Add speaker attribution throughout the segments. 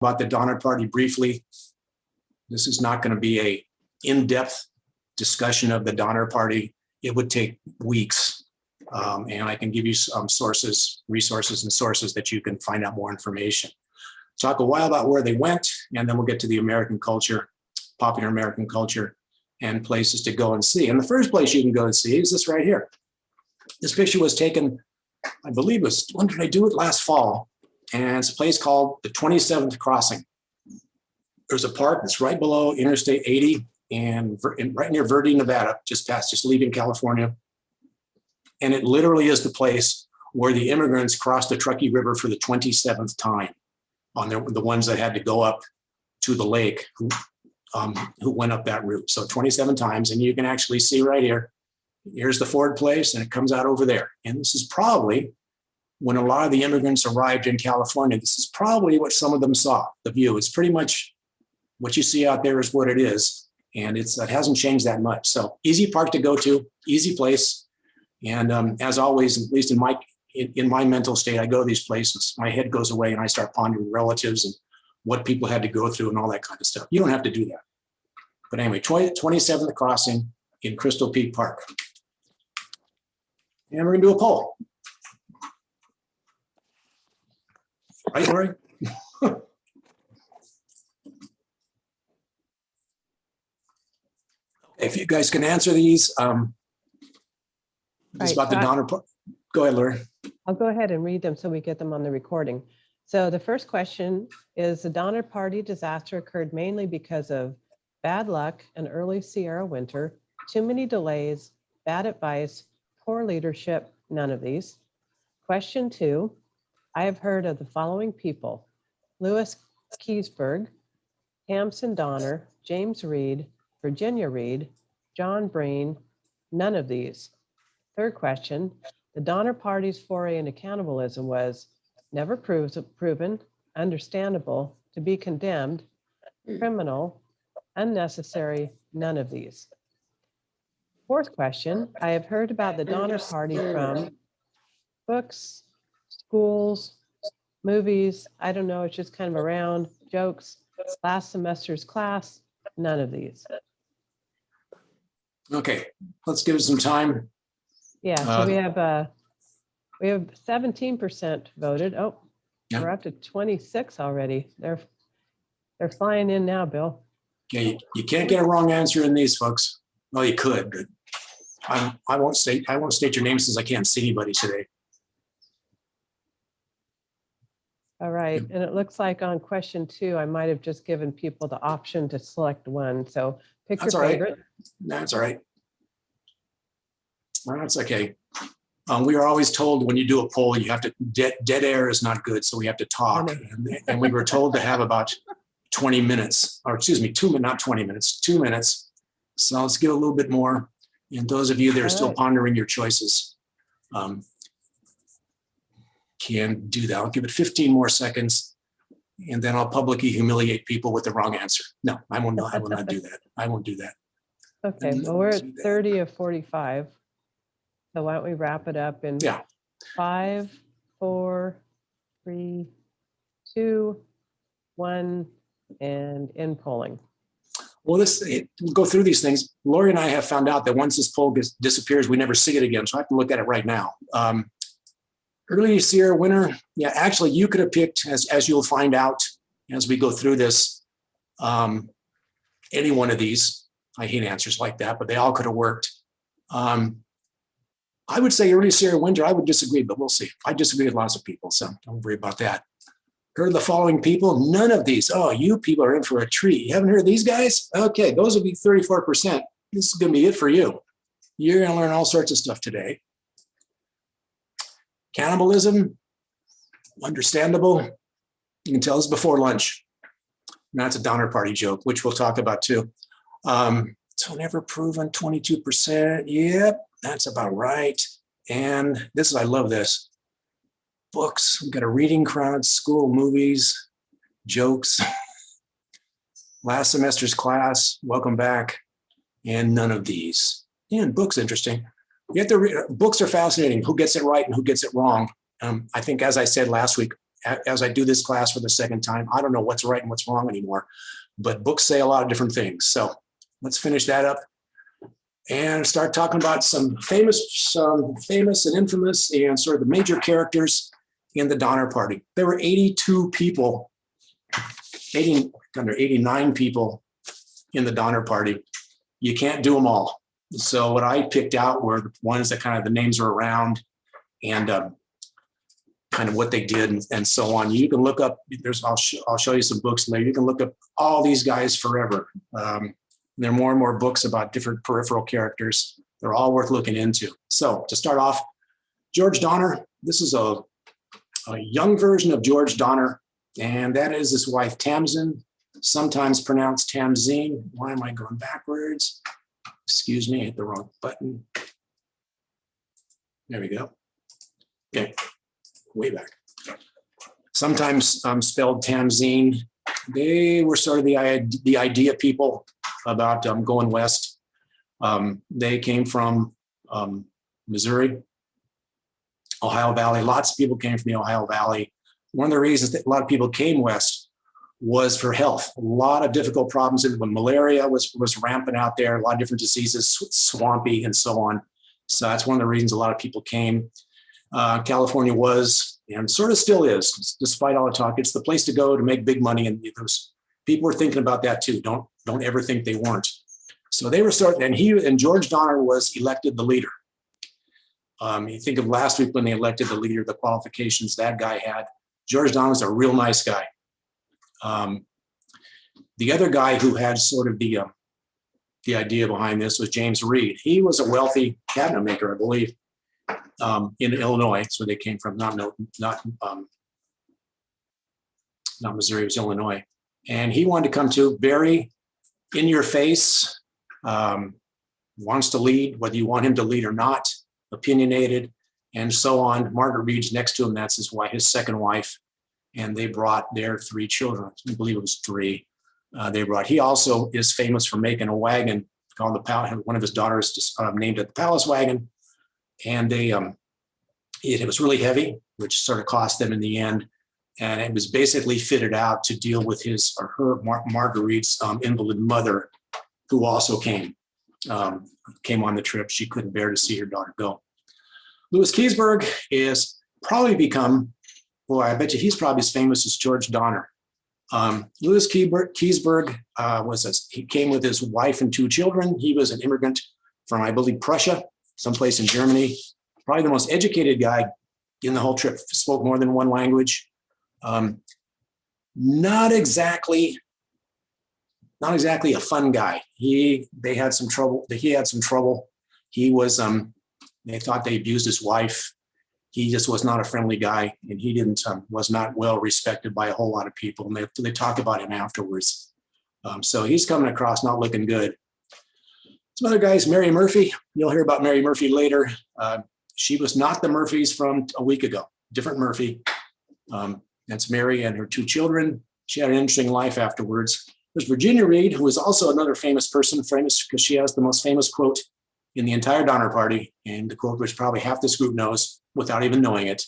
Speaker 1: about the Donner Party briefly. This is not going to be a in-depth discussion of the Donner Party. It would take weeks. And I can give you some resources and sources that you can find out more information. Talk a while about where they went, and then we'll get to the American culture, popular American culture, and places to go and see. And the first place you can go and see is this right here. This picture was taken, I believe it was, when did I do it? Last fall. And it's a place called the 27th Crossing. There's a park that's right below Interstate 80 and right near Verde, Nevada, just leaving California. And it literally is the place where the immigrants crossed the Truckee River for the 27th time, on the ones that had to go up to the lake, who went up that route. So 27 times, and you can actually see right here, here's the Ford place, and it comes out over there. And this is probably, when a lot of the immigrants arrived in California, this is probably what some of them saw, the view. It's pretty much what you see out there is what it is. And it hasn't changed that much. So easy park to go to, easy place. And as always, at least in my mental state, I go to these places, my head goes away and I start pondering relatives and what people had to go through and all that kind of stuff. You don't have to do that. But anyway, 27th Crossing in Crystal Peak Park. And we're gonna do a poll. Right, Lori? If you guys can answer these, it's about the Donner Party. Go ahead, Lori.
Speaker 2: I'll go ahead and read them so we get them on the recording. So the first question is, the Donner Party disaster occurred mainly because of bad luck, an early Sierra winter, too many delays, bad advice, poor leadership, none of these. Question 2, I have heard of the following people: Louis Keseberg, Tamsen Donner, James Reed, Virginia Reed, John Breen, none of these. Third question, the Donner Party's foray into cannibalism was never proven, understandable, to be condemned, criminal, unnecessary, none of these. Fourth question, I have heard about the Donner Party from books, schools, movies, I don't know, it's just kind of around, jokes, last semester's class, none of these.
Speaker 1: Okay, let's give it some time.
Speaker 2: Yeah, so we have 17% voted. Oh,
Speaker 1: yeah.
Speaker 2: We're up to 26 already. They're flying in now, Bill.
Speaker 1: Okay, you can't get a wrong answer in these, folks. Well, you could, but I won't state your name since I can't see anybody today.
Speaker 2: All right, and it looks like on question 2, I might have just given people the option to select one. So pick your favorite.
Speaker 1: That's all right. Well, that's okay. We are always told when you do a poll, you have to, dead air is not good, so we have to talk. And we were told to have about 20 minutes, or excuse me, 2 minutes, not 20 minutes, 2 minutes. So let's give a little bit more. And those of you that are still pondering your choices can do that. I'll give it 15 more seconds, and then I'll publicly humiliate people with the wrong answer. No, I will not do that. I won't do that.
Speaker 2: Okay, well, we're at 30 of 45. So why don't we wrap it up in 5, 4, 3, 2, 1, and end polling.
Speaker 1: Well, we'll go through these things. Lori and I have found out that once this poll disappears, we never see it again. So I have to look at it right now. Early Sierra winter, yeah, actually you could have picked, as you'll find out as we go through this, any one of these. I hate answers like that, but they all could have worked. I would say early Sierra winter, I would disagree, but we'll see. I disagree with lots of people, so don't worry about that. Heard of the following people? None of these. Oh, you people are in for a treat. You haven't heard of these guys? Okay, those will be 34%. This is gonna be it for you. You're gonna learn all sorts of stuff today. Cannibalism, understandable. You can tell us before lunch. And that's a Donner Party joke, which we'll talk about too. So never proven, 22%. Yep, that's about right. And this is, I love this. Books, we've got a reading crowd, school, movies, jokes. Last semester's class, welcome back. And none of these. And books, interesting. You have to read, books are fascinating. Who gets it right and who gets it wrong? I think, as I said last week, as I do this class for the second time, I don't know what's right and what's wrong anymore, but books say a lot of different things. So let's finish that up and start talking about some famous and infamous and sort of the major characters in the Donner Party. There were 82 people, 89 people in the Donner Party. You can't do them all. So what I picked out were the ones that kind of the names are around and kind of what they did and so on. You can look up, I'll show you some books later. You can look up all these guys forever. There are more and more books about different peripheral characters. They're all worth looking into. So to start off, George Donner, this is a young version of George Donner, and that is his wife Tamzin, sometimes pronounced Tamzine. Why am I going backwards? Excuse me, I hit the wrong button. There we go. Okay, way back. Sometimes spelled Tamzine. They were sort of the idea people about going west. They came from Missouri, Ohio Valley. Lots of people came from the Ohio Valley. One of the reasons that a lot of people came west was for health. A lot of difficult problems when malaria was rampant out there, a lot of different diseases, swampy and so on. So that's one of the reasons a lot of people came. California was, and sort of still is, despite all the talk, it's the place to go to make big money. And those people were thinking about that too. Don't ever think they weren't. So they were starting, and George Donner was elected the leader. You think of last week when they elected the leader, the qualifications that guy had. George Donner was a real nice guy. The other guy who had sort of the idea behind this was James Reed. He was a wealthy cabinet maker, I believe, in Illinois. That's where they came from, not Missouri, it was Illinois. And he wanted to come to very in your face, wants to lead, whether you want him to lead or not, opinionated, and so on. Margaret Reed's next to him, that's his wife, his second wife. And they brought their 3 children. I believe it was 3. He also is famous for making a wagon called the Palace. One of his daughters just, named it the Palace Wagon. And it was really heavy, which sort of cost them in the end. And it was basically fitted out to deal with Margaret Reed's invalid mother, who also came on the trip. She couldn't bear to see her daughter go. Louis Keseberg is probably become, boy, I bet you he's probably as famous as George Donner. Louis Keseberg he came with his wife and 2 children. He was an immigrant from, I believe, Prussia, someplace in Germany. Probably the most educated guy in the whole trip, spoke more than one language. Not exactly a fun guy. He had some trouble. He was, they thought they abused his wife. He just was not a friendly guy, and he was not well respected by a whole lot of people. And they talk about him afterwards. So he's coming across not looking good. Some other guys, Mary Murphy. You'll hear about Mary Murphy later. She was not the Murphys from a week ago. Different Murphy. That's Mary and her 2 children. She had an interesting life afterwards. There's Virginia Reed, who is also another famous person, famous because she has the most famous quote in the entire Donner Party, and the quote which probably half this group knows without even knowing it.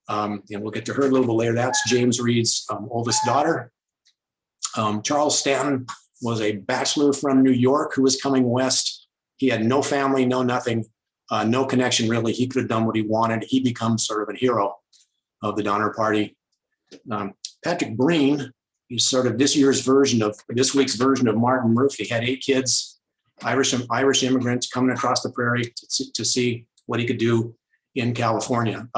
Speaker 1: And we'll get to her a little bit later. That's James Reed's oldest daughter. Charles Stanton was a bachelor from New York who was coming west. He had no family, no nothing, no connection really. He could have done what he wanted. He becomes sort of a hero of the Donner Party. Patrick Breen, he's sort of this week's version of Martin Murphy, had 8 kids, Irish immigrants coming across the prairie to see what he could do in California.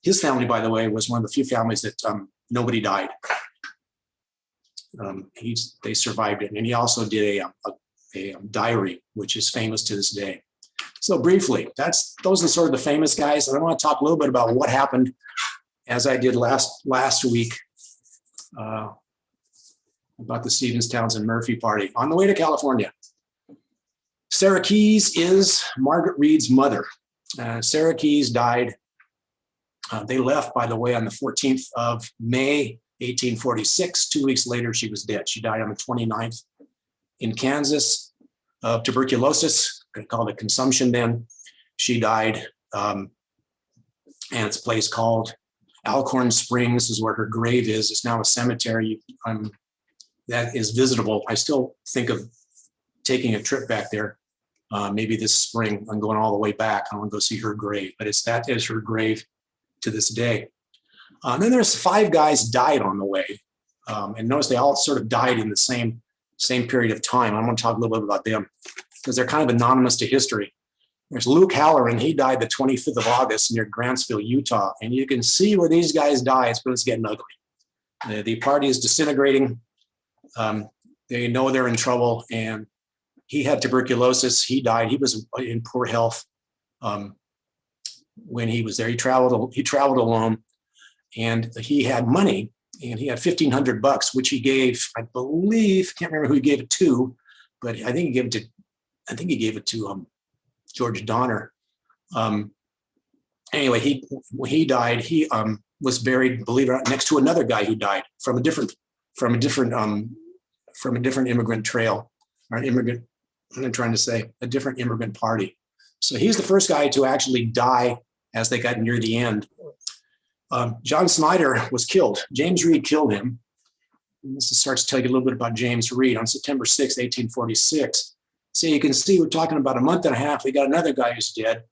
Speaker 1: His family, by the way, was one of the few families that nobody died. They survived it, and he also did a diary, which is famous to this day. So briefly, those are sort of the famous guys. And I want to talk a little bit about what happened, as I did last week, about the Stevens Townsend Murphy party on the way to California. Sarah Keyes is Margaret Reed's mother. Sarah Keyes died. They left, by the way, on the 14th of May, 1846. 2 weeks later, she was dead. She died on the 29th in Kansas of tuberculosis, called it consumption then. She died, and it's a place called, Alcorn Springs is where her grave is. It's now a cemetery. That is visitable. I still think of taking a trip back there, maybe this spring. I'm going all the way back. I want to go see her grave, but that is her grave to this day. Then there's 5 guys died on the way. And notice they all sort of died in the same period of time. I want to talk a little bit about them because they're kind of anonymous to history. There's Luke Halloran. He died the 25th of August near Grantsville, Utah. And you can see where these guys die. It's when it's getting ugly. The party is disintegrating. They know they're in trouble. And he had tuberculosis. He died. He was in poor health when he was there. He traveled alone. And he had money. And he had $1,500, which he gave, I believe, can't remember who he gave it to, but I think he gave it to George Donner. Anyway, when he died, he was buried, believe it or not, next to another guy who died from a different immigrant trail, or immigrant. What I'm trying to say, a different immigrant party. So he's the first guy to actually die as they got near the end. John Snyder was killed. James Reed killed him. And this starts to tell you a little bit about James Reed on September 6, 1846. So you can see we're talking about a month and a half. We got another guy who's dead.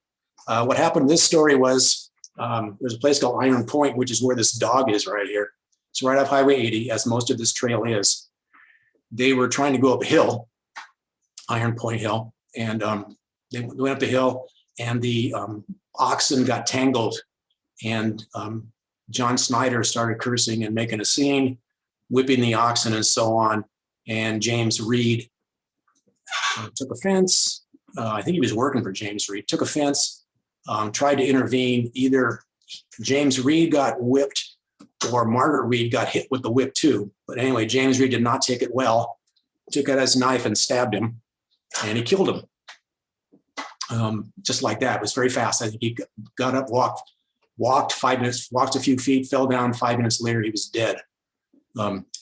Speaker 1: What happened in this story was there's a place called Iron Point, which is where this dog is right here. It's right off Highway 80, as most of this trail is. They were trying to go up a hill, Iron Point Hill, and they went up the hill, and the oxen got tangled, and John Snyder started cursing and making a scene, whipping the oxen and so on. And James Reed took offense. I think he was working for James Reed, took offense, tried to intervene. Either James Reed got whipped or Margaret Reed got hit with the whip too. But anyway, James Reed did not take it well, took out his knife and stabbed him, and he killed him. Just like that. It was very fast. I think he got up, walked 5 minutes, walked a few feet, fell down. 5 minutes later, he was dead.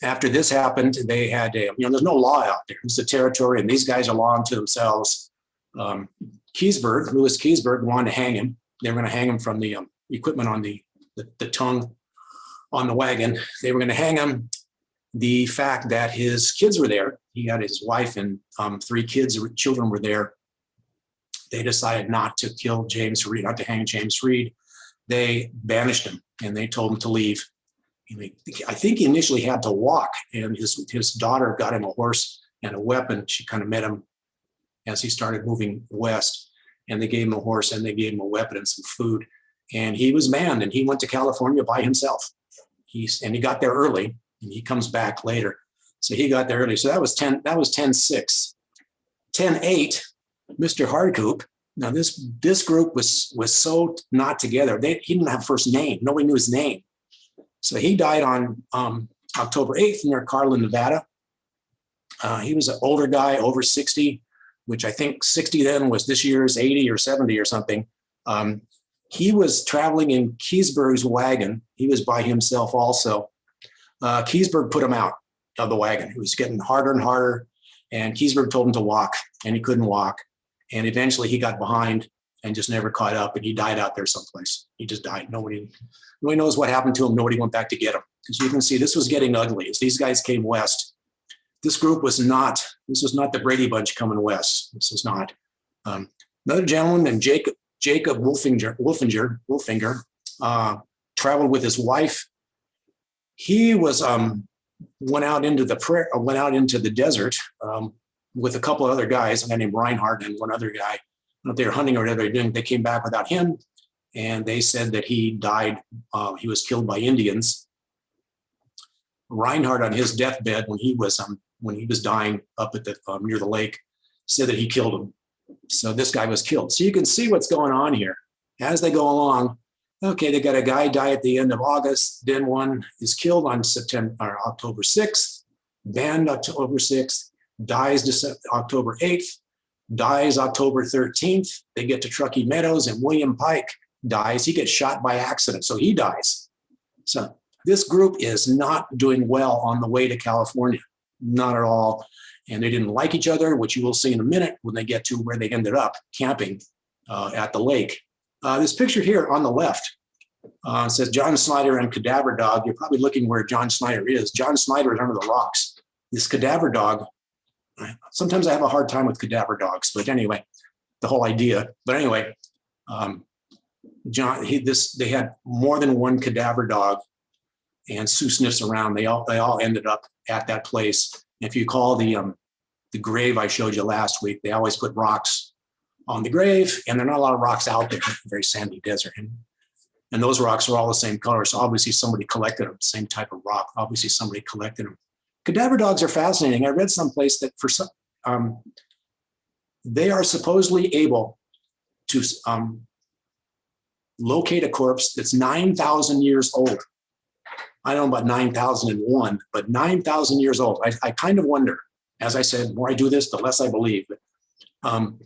Speaker 1: After this happened, they had there's no law out there. It's a territory, and these guys are law unto themselves. Louis Keseberg wanted to hang him. They were going to hang him from the equipment on the tongue on the wagon. They were going to hang him. The fact that his kids were there, he had his wife and 3 children were there. They decided not to kill James Reed, not to hang James Reed. They banished him, and they told him to leave. I think he initially had to walk, and his daughter got him a horse and a weapon. She kind of met him as he started moving west, and they gave him a horse and they gave him a weapon and some food. And he was manned, and he went to California by himself. He got there early, and he comes back later. So he got there early. So that was 10-6. 10-8, Mr. Hardcoop. Now this group was so not together. He didn't have a first name. Nobody knew his name. So he died on October 8th near Carlin, Nevada. He was an older guy, over 60, which I think 60 then was this year's 80 or 70 or something. He was traveling in Keseberg's wagon. He was by himself also. Keseberg put him out of the wagon. It was getting harder and harder. And Keseberg told him to walk, and he couldn't walk. And eventually he got behind and just never caught up, and he died out there someplace. He just died. Nobody knows what happened to him. Nobody went back to get him. Because you can see this was getting ugly. As these guys came west, this was not the Brady Bunch coming west. This is not. Another gentleman named Jacob Wolfinger traveled with his wife. He was went out into the desert with a couple of other guys, a guy named Reinhardt and one other guy. They were hunting or whatever they were doing. They came back without him, and they said that he died. He was killed by Indians. Reinhardt, on his deathbed, when he was dying up at near the lake, said that he killed him. So this guy was killed. So you can see what's going on here as they go along. Okay, they got a guy die at the end of August. Then one is killed on October 6th, banned October 6th, dies October 8th, dies October 13th. They get to Truckee Meadows, and William Pike dies. He gets shot by accident, so he dies. So this group is not doing well on the way to California, not at all. And they didn't like each other, which you will see in a minute when they get to where they ended up camping at the lake. This picture here on the left It says John Snyder and Cadaver Dog. You're probably looking where John Snyder is. John Snyder is under the rocks. This Cadaver Dog, sometimes I have a hard time with cadaver dogs, but anyway, the whole idea. But anyway, they had more than one cadaver dog, and Sue sniffs around. They all ended up at that place. If you call the grave I showed you last week, they always put rocks on the grave, and there are not a lot of rocks out there. Very sandy desert, and those rocks are all the same color. So obviously somebody collected them, same type of rock. Obviously somebody collected them. Cadaver dogs are fascinating. I read someplace that for some, they are supposedly able to locate a corpse that's 9,000 years old. I don't know about 9,001, but 9,000 years old. I kind of wonder, as I said, the more I do this, the less I believe.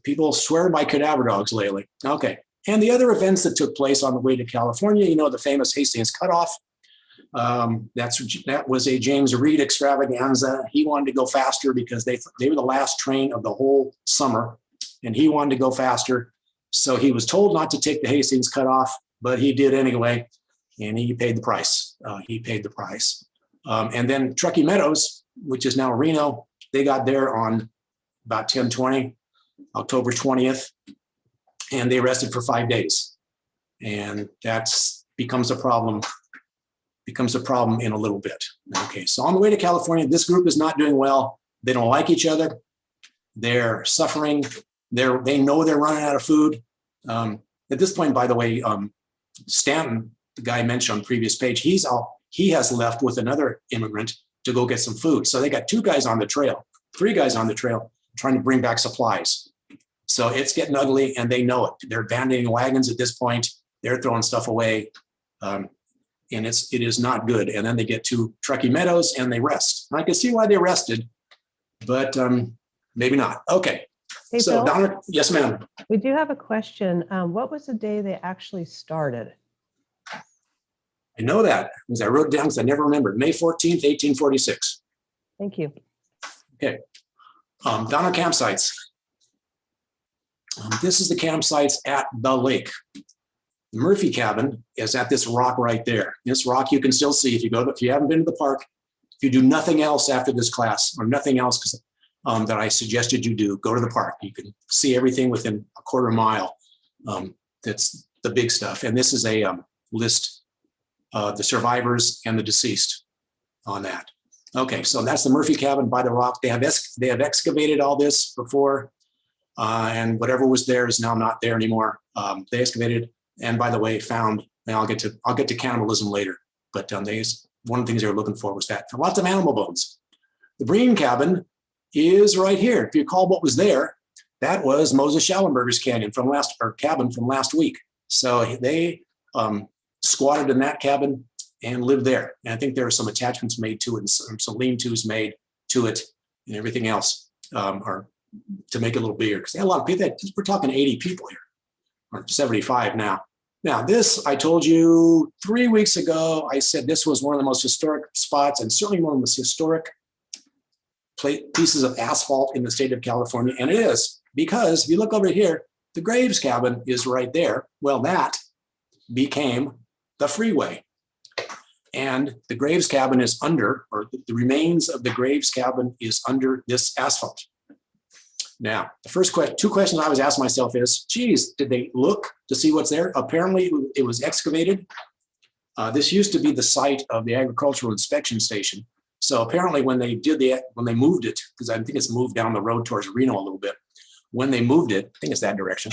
Speaker 1: People swear by cadaver dogs lately. Okay. And the other events that took place on the way to California, the famous Hastings Cutoff. That was a James Reed extravaganza. He wanted to go faster because they were the last train of the whole summer, and he wanted to go faster. So he was told not to take the Hastings Cutoff, but he did anyway, and he paid the price. And then Truckee Meadows, which is now Reno, they got there on about 10/20, October 20th, and they rested for 5 days. And that becomes a problem in a little bit. Okay, so on the way to California, this group is not doing well. They don't like each other. They're suffering. They know they're running out of food. At this point, by the way, Stanton, the guy I mentioned on the previous page, he has left with another immigrant to go get some food. So they got 2 guys on the trail, 3 guys on the trail trying to bring back supplies. So it's getting ugly, and they know it. They're abandoning wagons at this point. They're throwing stuff away. And it is not good. And then they get to Truckee Meadows and they rest. I can see why they rested, but maybe not. Okay.
Speaker 2: Hey,
Speaker 1: So
Speaker 2: Bill,
Speaker 1: Donna, yes, ma'am.
Speaker 2: we do have a question. What was the day they actually started?
Speaker 1: I know that because I wrote it down because I never remembered. May 14th, 1846.
Speaker 2: Thank you.
Speaker 1: Okay. Donner campsites. This is the campsites at the lake. The Murphy cabin is at this rock right there. This rock you can still see if you haven't been to the park. If you do nothing else after this class, or nothing else that I suggested you do, go to the park. You can see everything within a quarter mile. That's the big stuff. And this is a list of the survivors and the deceased on that. Okay, so that's the Murphy cabin by the rock. They have excavated all this before, and whatever was there is now not there anymore. They excavated. And by the way, found, and I'll get to cannibalism later, but one of the things they were looking for was that. Lots of animal bones. The Breen cabin is right here. If you recall what was there, that was Moses Schallenberger's cabin from last week. So they squatted in that cabin and lived there. And I think there are some attachments made to it, and some lean-tos made to it, and everything else, or to make it a little bigger. Because they had a lot of people. We're talking 80 people here. Or 75 now. Now, this, I told you 3 weeks ago, I said this was one of the most historic spots, and certainly one of the most historic pieces of asphalt in the state of California. And it is, because if you look over here, the Graves cabin is right there. Well, that became the freeway. And the Graves cabin is under, or the remains of the Graves cabin is under this asphalt. Now, the first 2 questions I was asking myself is, geez, did they look to see what's there? Apparently, it was excavated. This used to be the site of the agricultural inspection station. So apparently, when they moved it, because I think it's moved down the road towards Reno a little bit, when they moved it, I think it's that direction,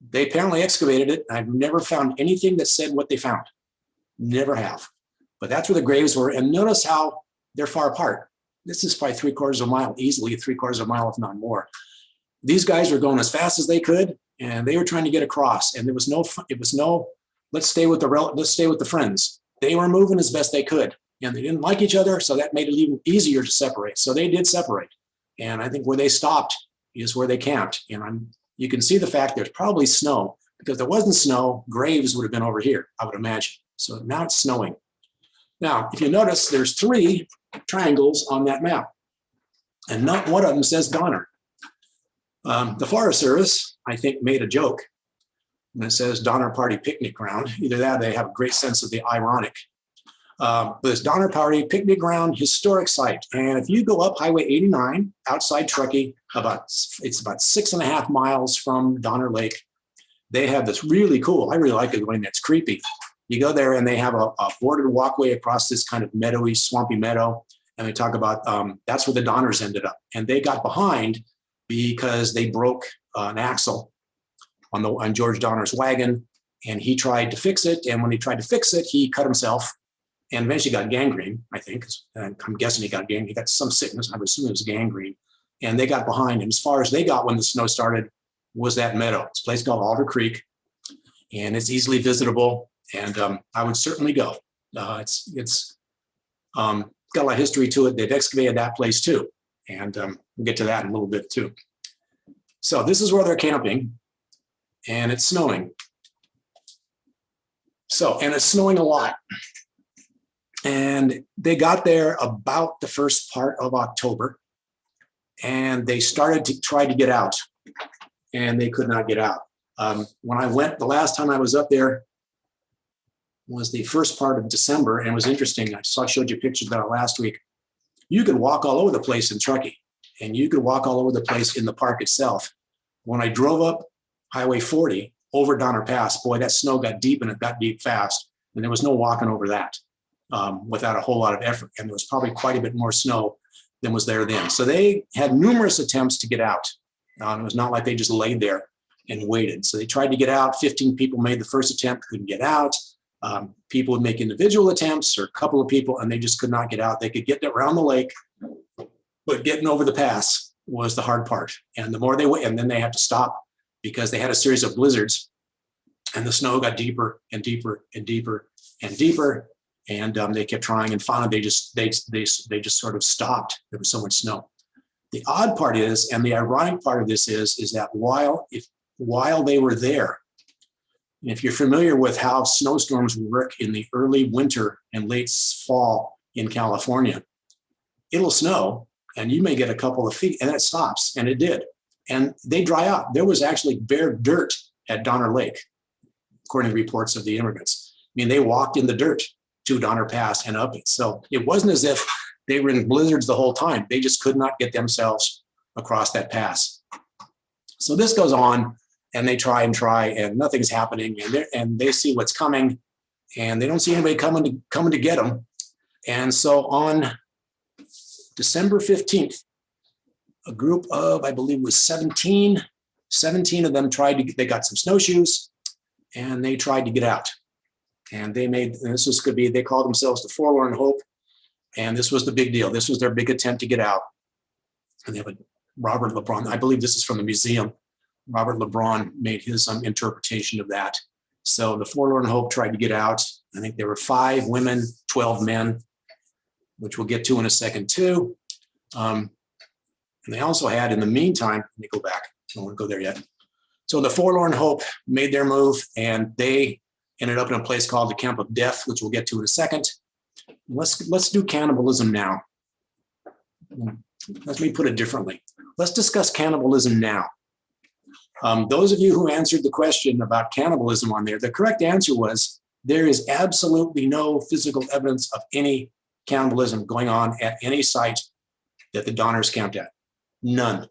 Speaker 1: they apparently excavated it. I've never found anything that said what they found. Never have. But that's where the graves were. And notice how they're far apart. This is probably 3/4 of a mile, easily 3/4 of a mile, if not more. These guys were going as fast as they could, and they were trying to get across. And it was no, let's stay with the friends. They were moving as best they could, and they didn't like each other, so that made it even easier to separate. So they did separate. And I think where they stopped is where they camped. And you can see the fact there's probably snow, because if there wasn't snow, graves would have been over here, I would imagine. So now it's snowing. Now, if you notice, there's 3 triangles on that map, and not one of them says Donner. The Forest Service, I think, made a joke And it says Donner Party Picnic Ground. Either that, or they have a great sense of the ironic. But it's Donner Party Picnic Ground historic site. And if you go up Highway 89 outside Truckee, it's about 6.5 miles from Donner Lake. They have this really cool, I really like it when it's creepy. You go there and they have a bordered walkway across this kind of meadowy, swampy meadow. And they talk about that's where the Donners ended up. And they got behind because they broke an axle on George Donner's wagon. And he tried to fix it. And when he tried to fix it, he cut himself and eventually got gangrene, I think. And I'm guessing he got gangrene. He got some sickness. I would assume it was gangrene. And they got behind him. As far as they got when the snow started was that meadow. It's a place called Alder Creek. And it's easily visitable. And I would certainly go. It's got a lot of history to it. They've excavated that place too. And we'll get to that in a little bit too. So this is where they're camping. And it's snowing. And it's snowing a lot. And they got there about the first part of October. And they started to try to get out. And they could not get out. When I went, the last time I was up there was the first part of December, and it was interesting. I showed you pictures of that last week. You could walk all over the place in Truckee, and you could walk all over the place in the park itself. When I drove up Highway 40 over Donner Pass, boy, that snow got deep, and it got deep fast, and there was no walking over that without a whole lot of effort. And there was probably quite a bit more snow than was there then. So they had numerous attempts to get out. It was not like they just laid there and waited. So they tried to get out. 15 people made the first attempt, couldn't get out. People would make individual attempts, or a couple of people, and they just could not get out. They could get around the lake, but getting over the pass was the hard part. And the more they went, and then they had to stop because they had a series of blizzards, and the snow got deeper and deeper and deeper and deeper. And they kept trying, and finally they just sort of stopped. There was so much snow. The odd part is, and the ironic part of this is that while they were there, and if you're familiar with how snowstorms work in the early winter and late fall in California, it'll snow and you may get a couple of feet and it stops, and it did. And they dry out. There was actually bare dirt at Donner Lake, according to reports of the immigrants. I mean, they walked in the dirt to Donner Pass and up it. So it wasn't as if they were in blizzards the whole time. They just could not get themselves across that pass. So this goes on. And they try and nothing's happening, and they see what's coming, and they don't see anybody coming to get them. And so on December 15th, a group of, I believe it was 17 of them they got some snowshoes, and they tried to get out. And they called themselves the Forlorn Hope, and this was the big deal. This was their big attempt to get out. And they have Robert LeBron, I believe this is from the museum. Robert LeBron made his interpretation of that. So the Forlorn Hope tried to get out. I think there were 5 women, 12 men, which we'll get to in a second too. And they also had, in the meantime, let me go back. I don't want to go there yet. So the Forlorn Hope made their move, and they ended up in a place called the Camp of Death, which we'll get to in a second. Let's do cannibalism now. Let me put it differently. Let's discuss cannibalism now. Those of you who answered the question about cannibalism on there, the correct answer was there is absolutely no physical evidence of any cannibalism going on at any site that the Donners camped at. None.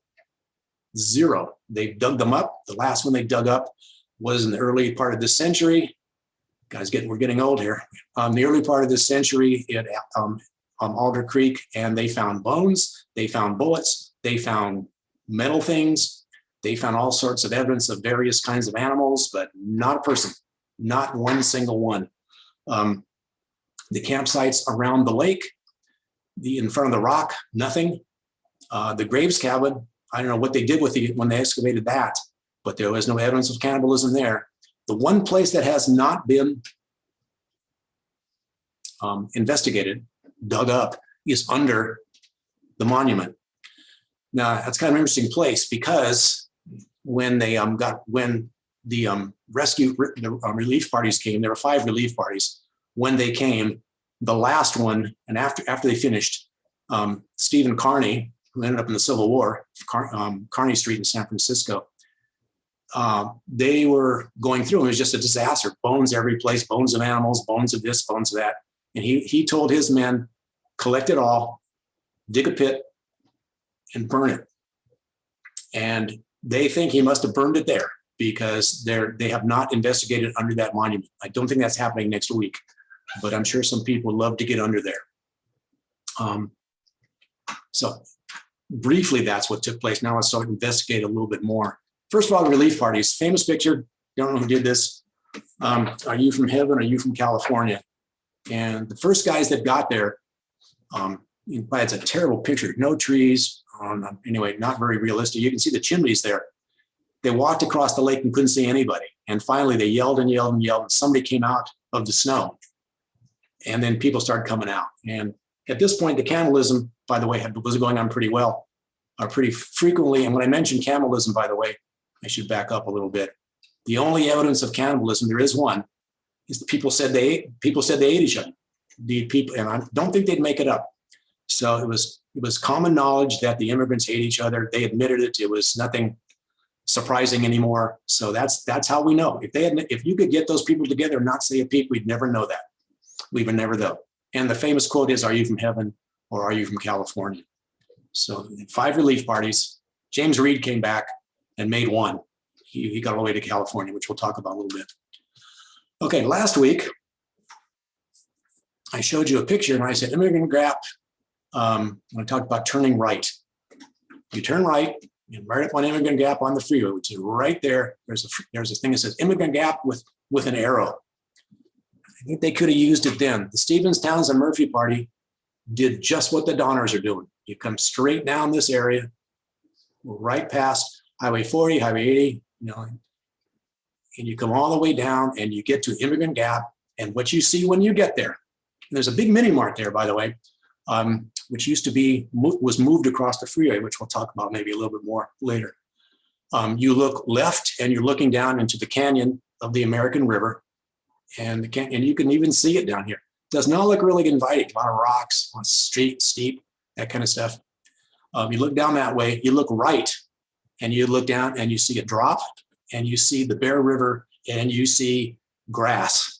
Speaker 1: Zero. They dug them up. The last one they dug up was in the early part of this century. Guys, we're getting old here. The early part of this century at Alder Creek, and they found bones, they found bullets, they found metal things. They found all sorts of evidence of various kinds of animals, but not a person, not one single one. The campsites around the lake, in front of the rock, nothing. The Graves cabin, I don't know what they did with it when they excavated that, but there was no evidence of cannibalism there. The one place that has not been investigated, dug up, is under the monument. Now, that's kind of an interesting place because when they relief parties came, there were 5 relief parties. When they came, the last one, and after they finished, Stephen Kearny, who ended up in the Civil War, Kearny Street in San Francisco, they were going through. It was just a disaster. Bones every place, bones of animals, bones of this, bones of that. And he told his men, collect it all, dig a pit, and burn it. And they think he must have burned it there because they have not investigated under that monument. I don't think that's happening next week, but I'm sure some people love to get under there. So briefly, that's what took place. Now let's start to investigate a little bit more. First of all, the relief parties. Famous picture. Don't know who did this. Are you from heaven? Are you from California? And the first guys that got there, it's a terrible picture. No trees. Anyway, not very realistic. You can see the chimneys there. They walked across the lake and couldn't see anybody. And finally, they yelled and yelled and yelled. And somebody came out of the snow. And then people started coming out. And at this point, the cannibalism, by the way, was going on pretty well, pretty frequently. And when I mentioned cannibalism, by the way, I should back up a little bit. The only evidence of cannibalism, there is one, is the people said they ate each other. The people, and I don't think they'd make it up. So it was common knowledge that the immigrants hate each other. They admitted it. It was nothing surprising anymore. So that's how we know. If you could get those people together and not say a peep, we'd never know that. We would never know. And the famous quote is, "Are you from heaven or are you from California?" So 5 relief parties. James Reed came back and made one. He got all the way to California, which we'll talk about a little bit. Okay, last week, I showed you a picture and I said, immigrant gap, when I talked about turning right. You turn right, and right up on Immigrant Gap on the freeway, which is right there. There's a thing that says Immigrant Gap with an arrow. I think they could have used it then. The Stevens, Townsend, Murphy party did just what the Donners are doing. You come straight down this area, right past Highway 40, Highway 80, and you come all the way down and you get to Immigrant Gap. And what you see when you get there, and there's a big mini mart there, by the way, which was moved across the freeway, which we'll talk about maybe a little bit more later. You look left and you're looking down into the canyon of the American River, and you can even see it down here. Does not look really inviting. A lot of rocks, on street, steep, that kind of stuff. You look down that way, you look right, and you look down and you see a drop, and you see the Bear River, and you see grass.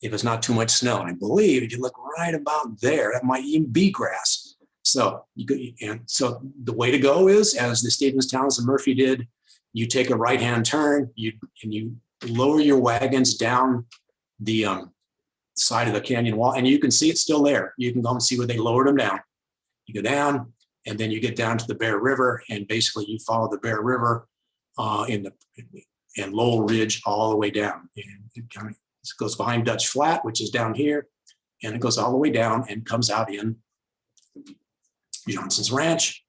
Speaker 1: If it's not too much snow, and I believe if you look right about there, that might even be grass. So the way to go is, as the Stevens, Townsend, Murphy did, you take a right-hand turn, and you lower your wagons down the side of the canyon wall, and you can see it's still there. You can go and see where they lowered them down. You go down, and then you get down to the Bear River, and basically you follow the Bear River and Lowell Ridge all the way down. And it goes behind Dutch Flat, which is down here, and it goes all the way down and comes out in Johnson's Ranch,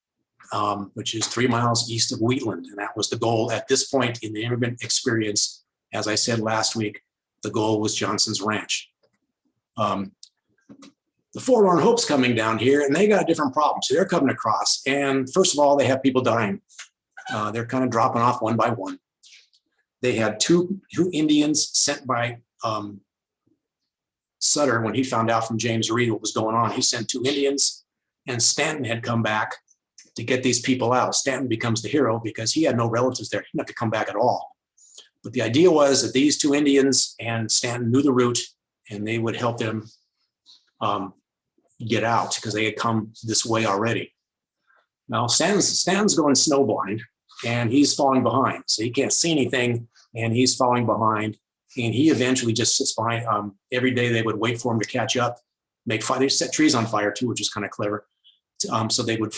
Speaker 1: which is 3 miles east of Wheatland. And that was the goal at this point in the immigrant experience. As I said last week, the goal was Johnson's Ranch. The Forlorn Hope's coming down here, and they got a different problem. So they're coming across, and first of all, they have people dying. They're kind of dropping off one by one. They had two Indians sent by Sutter when he found out from James Reed what was going on. He sent 2 Indians, and Stanton had come back to get these people out. Stanton becomes the hero because he had no relatives there. He didn't have to come back at all. But the idea was that these 2 Indians and Stanton knew the route, and they would help them get out because they had come this way already. Now, Stanton's going snowblind, and he's falling behind. So he can't see anything, and he's falling behind. And he eventually just sits behind. Every day they would wait for him to catch up, make fire. They set trees on fire too, which is kind of clever. So they would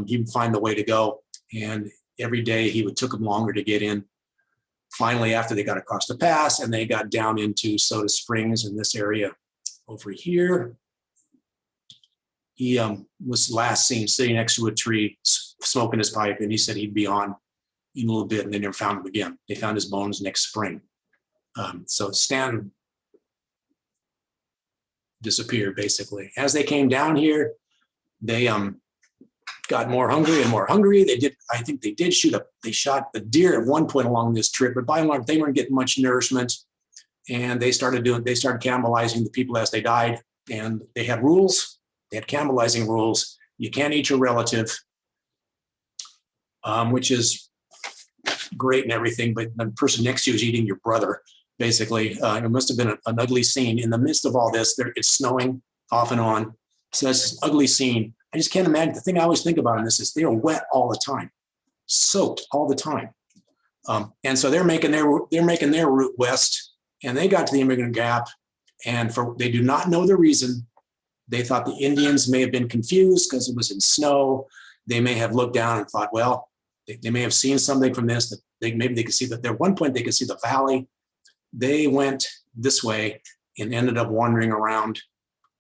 Speaker 1: he would find the way to go. And every day he would took them longer to get in. Finally, after they got across the pass and they got down into Soda Springs in this area over here, he was last seen sitting next to a tree, smoking his pipe, and he said he'd be on in a little bit, and they never found him again. They found his bones next spring. So Stanton disappeared, basically. As they came down here, they got more hungry and more hungry. I think they shot a deer at one point along this trip, but by and large, they weren't getting much nourishment. And they started cannibalizing the people as they died. And they had rules. They had cannibalizing rules. You can't eat your relative, which is great and everything, but the person next to you is eating your brother, basically. It must have been an ugly scene. In the midst of all this, it's snowing off and on. So it's an ugly scene. I just can't imagine. The thing I always think about in this is they are wet all the time, soaked all the time. And so they're making their route west, and they got to the Immigrant Gap, and they do not know the reason. They thought the Indians may have been confused because it was in snow. They may have looked down and thought, well, they may have seen something from this, that maybe they could see that at one point they could see the valley. They went this way and ended up wandering around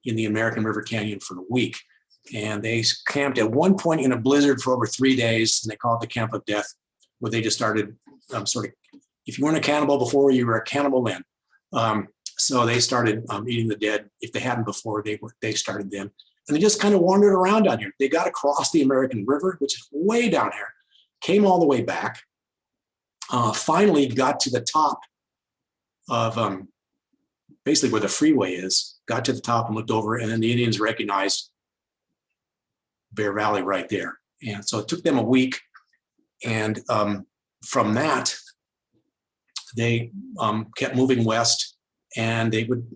Speaker 1: in the American River Canyon for a week. And they camped at one point in a blizzard for over 3 days, and they call it the Camp of Death, where they just started sort of, if you weren't a cannibal before, you were a cannibal then. So they started eating the dead. If they hadn't before, they started then. And they just kind of wandered around down here. They got across the American River, which is way down here, came all the way back, finally got to the top of basically where the freeway is, got to the top and looked over, and then the Indians recognized Bear Valley right there. And so it took them a week. And from that, they kept moving west, and they would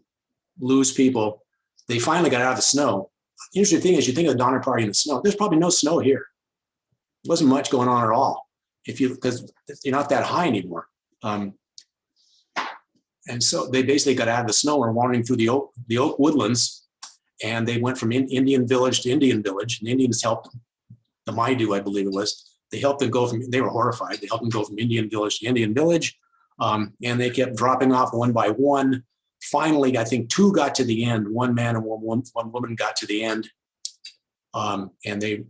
Speaker 1: lose people. They finally got out of the snow. The interesting thing is, you think of the Donner Party in the snow. There's probably no snow here. There wasn't much going on at all, because you're not that high anymore. And so they basically got out of the snow and wandering through the oak woodlands, and they went from Indian village to Indian village. And the Indians helped them. The Maidu, I believe it was. They helped them go from. They were horrified. They helped them go from Indian village to Indian village, and they kept dropping off one by one. Finally, I think 2 got to the end. One man and one woman got to the end, and they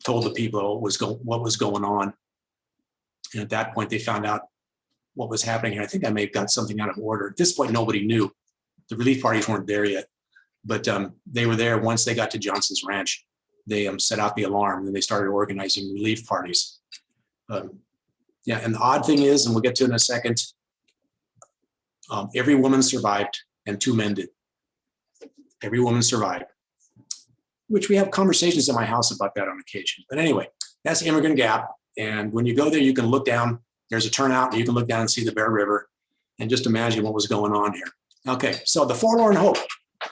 Speaker 1: told the people what was going on. And at that point, they found out what was happening here. I think I may have got something out of order. At this point, nobody knew. The relief parties weren't there yet, but they were there once they got to Johnson's Ranch. They set out the alarm, and they started organizing relief parties. Yeah, and the odd thing is, and we'll get to it in a second, every woman survived and 2 men did. Every woman survived, which we have conversations in my house about that on occasion. But anyway, that's Immigrant Gap. And when you go there, you can look down. There's a turnout, and you can look down and see the Bear River, and just imagine what was going on here. Okay, so the Forlorn Hope.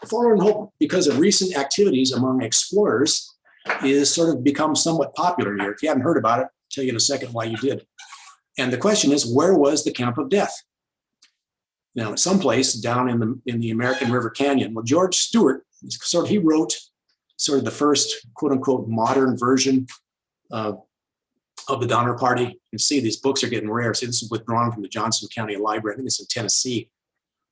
Speaker 1: The Forlorn Hope, because of recent activities among explorers, is sort of become somewhat popular here. If you haven't heard about it, I'll tell you in a second why you did. And the question is, where was the Camp of Death? Now, someplace down in the American River Canyon. Well, George Stewart, he wrote sort of the first quote unquote modern version of the Donner Party. You can see these books are getting rare. See, this is withdrawn from the Johnson County Library. I think it's in Tennessee.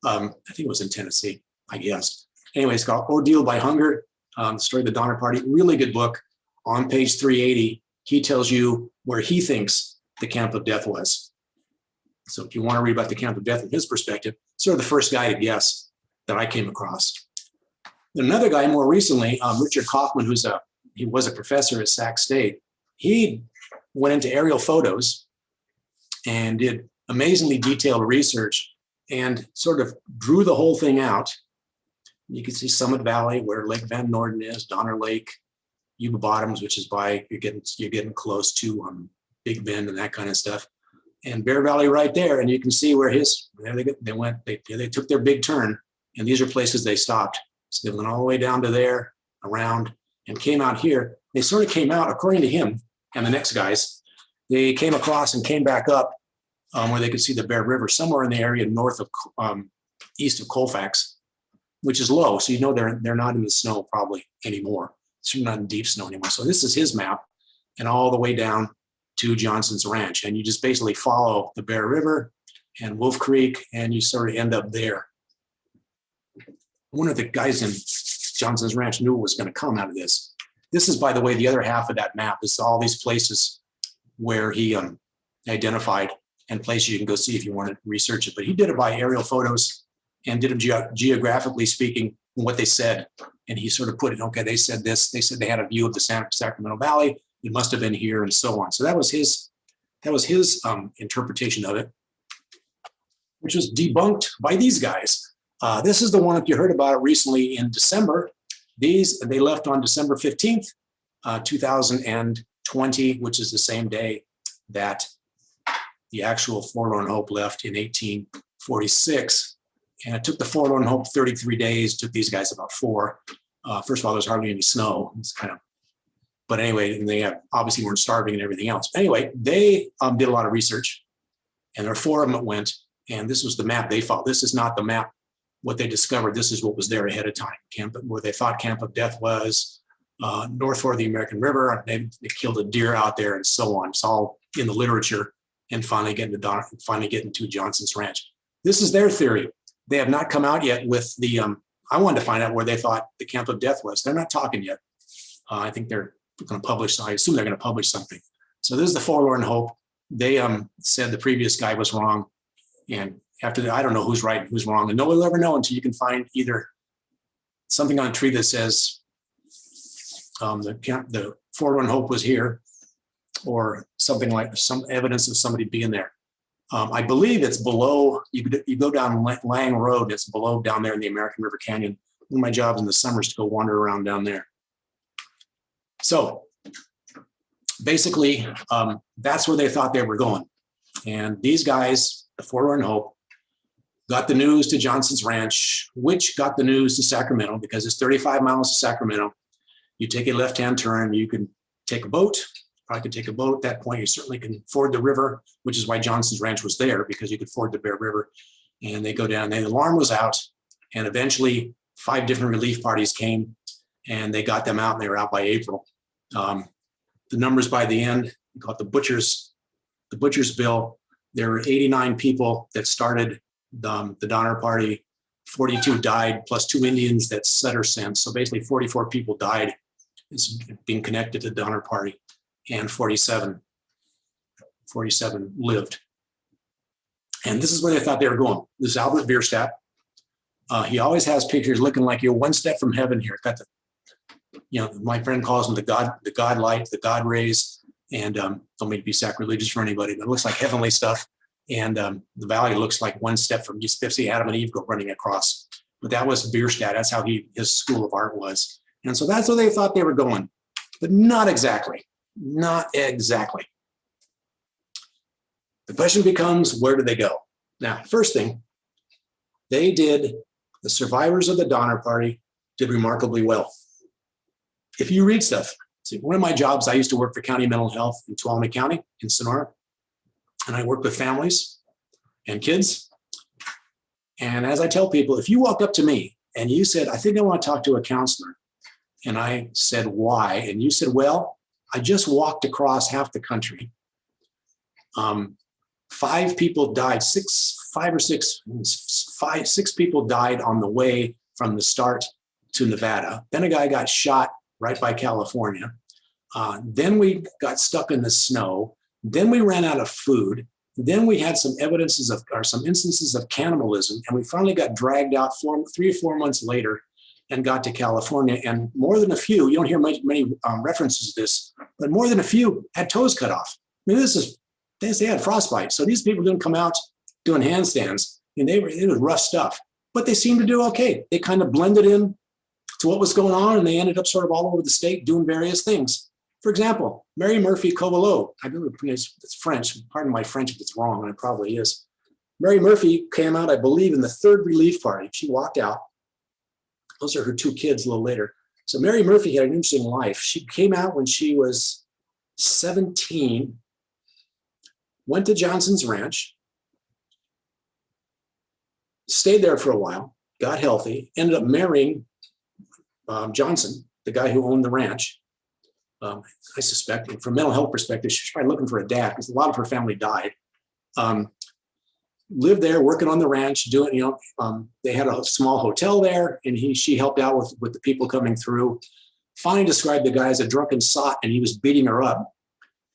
Speaker 1: I think it was in Tennessee, I guess. Anyway, it's called Ordeal by Hunger, the story of the Donner Party. Really good book. On page 380, he tells you where he thinks the Camp of Death was. So if you want to read about the Camp of Death from his perspective, sort of the first guy to guess that I came across. Another guy more recently, Richard Kaufman, he was a professor at Sac State. He went into aerial photos and did amazingly detailed research and sort of drew the whole thing out. You can see Summit Valley, where Lake Van Norden is, Donner Lake, Yuba Bottoms, which is you're getting close to Big Bend and that kind of stuff, and Bear Valley right there. And you can see where they took their big turn, and these are places they stopped. So they went all the way down to there, around, and came out here. They sort of came out, according to him and the next guys, they came across and came back up where they could see the Bear River, somewhere in the area east of Colfax, which is low. So you know they're not in the snow probably anymore. So you're not in deep snow anymore. So this is his map, and all the way down to Johnson's Ranch. And you just basically follow the Bear River and Wolf Creek, and you sort of end up there. I wonder if the guys in Johnson's Ranch knew what was going to come out of this. This is, by the way, the other half of that map. Is all these places where he identified, and places you can go see if you want to research it. But he did it by aerial photos and did it geographically speaking, what they said. And he sort of put it, okay, they said this. They said they had a view of the Sacramento Valley. It must have been here, and so on. So that was his interpretation of it, which was debunked by these guys. This is the one, if you heard about it recently in December. They left on December 15th, 2020, which is the same day that The actual Forlorn Hope left in 1846. And it took the Forlorn Hope 33 days, took these guys about 4. First of all, there's hardly any snow. It's kind of, but anyway, and they obviously weren't starving and everything else. Anyway, they did a lot of research, and there are 4 of them that went, and this was the map they followed. This is not the map, what they discovered. This is what was there ahead of time. Camp, where they thought Camp of Death was, north fork of the American River. They killed a deer out there and so on. It's all in the literature, and finally getting to Johnson's Ranch. This is their theory. They have not come out yet with the, I wanted to find out where they thought the Camp of Death was. They're not talking yet. I think they're going to publish, I assume they're going to publish something. So this is the Forlorn Hope. They said the previous guy was wrong. And after that, I don't know who's right and who's wrong. And no one will ever know until you can find either something on a tree that says the Forlorn Hope was here, or something like some evidence of somebody being there. I believe it's below, you go down Lang Road, it's below down there in the American River Canyon. One of my jobs in the summer is to go wander around down there. So basically, that's where they thought they were going. And these guys, the Forlorn Hope, got the news to Johnson's Ranch, which got the news to Sacramento, because it's 35 miles to Sacramento. You take a left-hand turn, you can take a boat. Probably could take a boat at that point. You certainly can ford the river, which is why Johnson's Ranch was there, because you could ford the Bear River. And they go down, the alarm was out, and eventually 5 different relief parties came, and they got them out, and they were out by April. The numbers by the end, we call it the Butcher's Bill. There were 89 people that started the Donner Party. 42 died, plus 2 Indians that Sutter sent. So basically 44 people died as being connected to the Donner Party, and 47 lived. And this is where they thought they were going. This is Albert Bierstadt. He always has pictures looking like you're one step from heaven here. Got the, my friend calls them the God light, the God rays, and don't mean to be sacrilegious for anybody, but it looks like heavenly stuff. And the valley looks like one step from, you see Adam and Eve go running across. But that was Bierstadt. That's how his school of art was. And so that's where they thought they were going, but not exactly. Not exactly. The question becomes, where do they go? Now, first thing, the survivors of the Donner Party did remarkably well. If you read stuff, see, one of my jobs, I used to work for County Mental Health in Tuolumne County in Sonora, and I worked with families and kids. And as I tell people, if you walked up to me and you said, I think I want to talk to a counselor, and I said, why? And you said, well, I just walked across half the country. 5 people died, 6 people died on the way from the start to Nevada. Then a guy got shot right by California. Then we got stuck in the snow. Then we ran out of food. Then we had some instances of cannibalism, and we finally got dragged out 3 or 4 months later and got to California. And more than a few, you don't hear many references to this, but more than a few had toes cut off. I mean, they had frostbite. So these people didn't come out doing handstands. I mean, it was rough stuff, but they seemed to do okay. They kind of blended in to what was going on, and they ended up sort of all over the state doing various things. For example, Mary Murphy Covalot, I believe it's French, pardon my French if it's wrong, and it probably is. Mary Murphy came out, I believe, in the 3rd Relief Party. She walked out. Those are her 2 kids a little later. So Mary Murphy had an interesting life. She came out when she was 17, went to Johnson's Ranch, stayed there for a while, got healthy, ended up marrying Johnson, the guy who owned the ranch. I suspect, from a mental health perspective, she's probably looking for a dad because a lot of her family died. Lived there, working on the ranch, doing, they had a small hotel there, and she helped out with the people coming through. Finally described the guy as a drunken sot, and he was beating her up.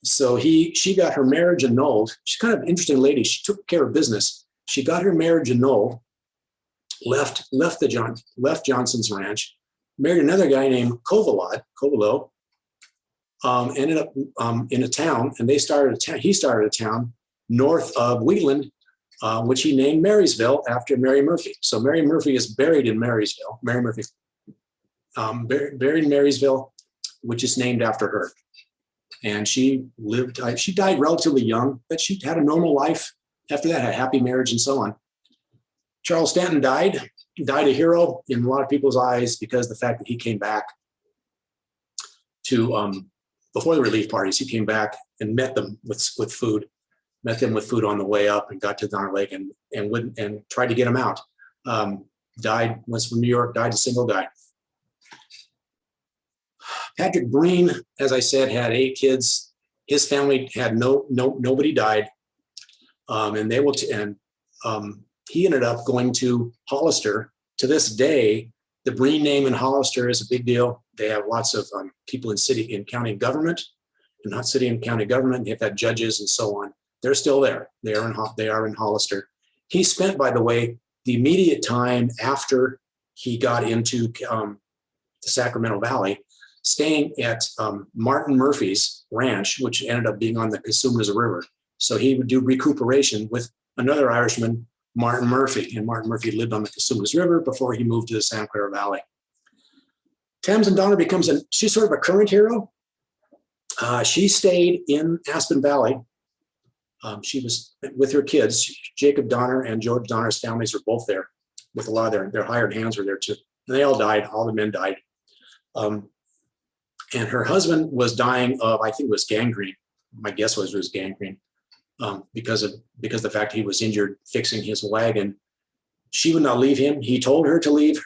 Speaker 1: So she got her marriage annulled. She's kind of an interesting lady. She took care of business. She got her marriage annulled, left Johnson's Ranch, married another guy named Covalot, ended up in a town, and he started a town north of Wheatland, which he named Marysville after Mary Murphy. So Mary Murphy is buried in Marysville. Mary Murphy buried in Marysville, which is named after her. And she died relatively young, but she had a normal life after that, had a happy marriage and so on. Charles Stanton died a hero in a lot of people's eyes because of the fact that he came back to, before the relief parties, he came back and met them with food, on the way up, and got to Donner Lake and tried to get them out. Died, was from New York, died a single guy. Patrick Breen, as I said, had 8 kids. His family had nobody died. He ended up going to Hollister. To this day, the Breen name in Hollister is a big deal. They have lots of people in city and county government, and not city and county government. They've had judges and so on. They're still there. They are in Hollister. He spent, by the way, the immediate time after he got into the Sacramento Valley, staying at Martin Murphy's ranch, which ended up being on the Cosumnes River. So he would do recuperation with another Irishman, Martin Murphy. And Martin Murphy lived on the Cosumnes River before he moved to the Santa Clara Valley. Tamsen Donner she's sort of a current hero. She stayed in Aspen Valley. She was with her kids. Jacob Donner and George Donner's families were both there, with a lot of their hired hands were there too. And they all died. All the men died. And her husband was dying of, I think it was gangrene. My guess was it was gangrene, because of the fact he was injured fixing his wagon. She would not leave him. He told her to leave.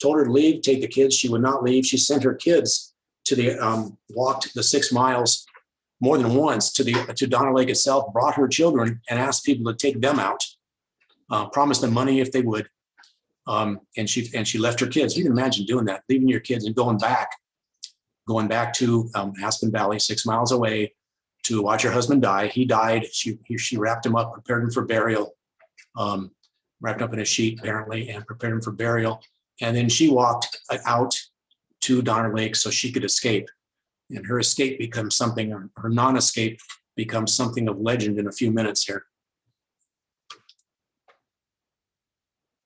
Speaker 1: Take the kids. She would not leave. She sent her kids to walked the 6 miles more than once to Donner Lake itself, brought her children and asked people to take them out, promised them money if they would. And she left her kids. You can imagine doing that, leaving your kids and going back to Aspen Valley, 6 miles away, to watch her husband die. He died. She wrapped him up, prepared him for burial, wrapped up in a sheet apparently, and prepared him for burial. And then she walked out to Donner Lake so she could escape. And her escape becomes something, or her non-escape becomes something of legend in a few minutes here.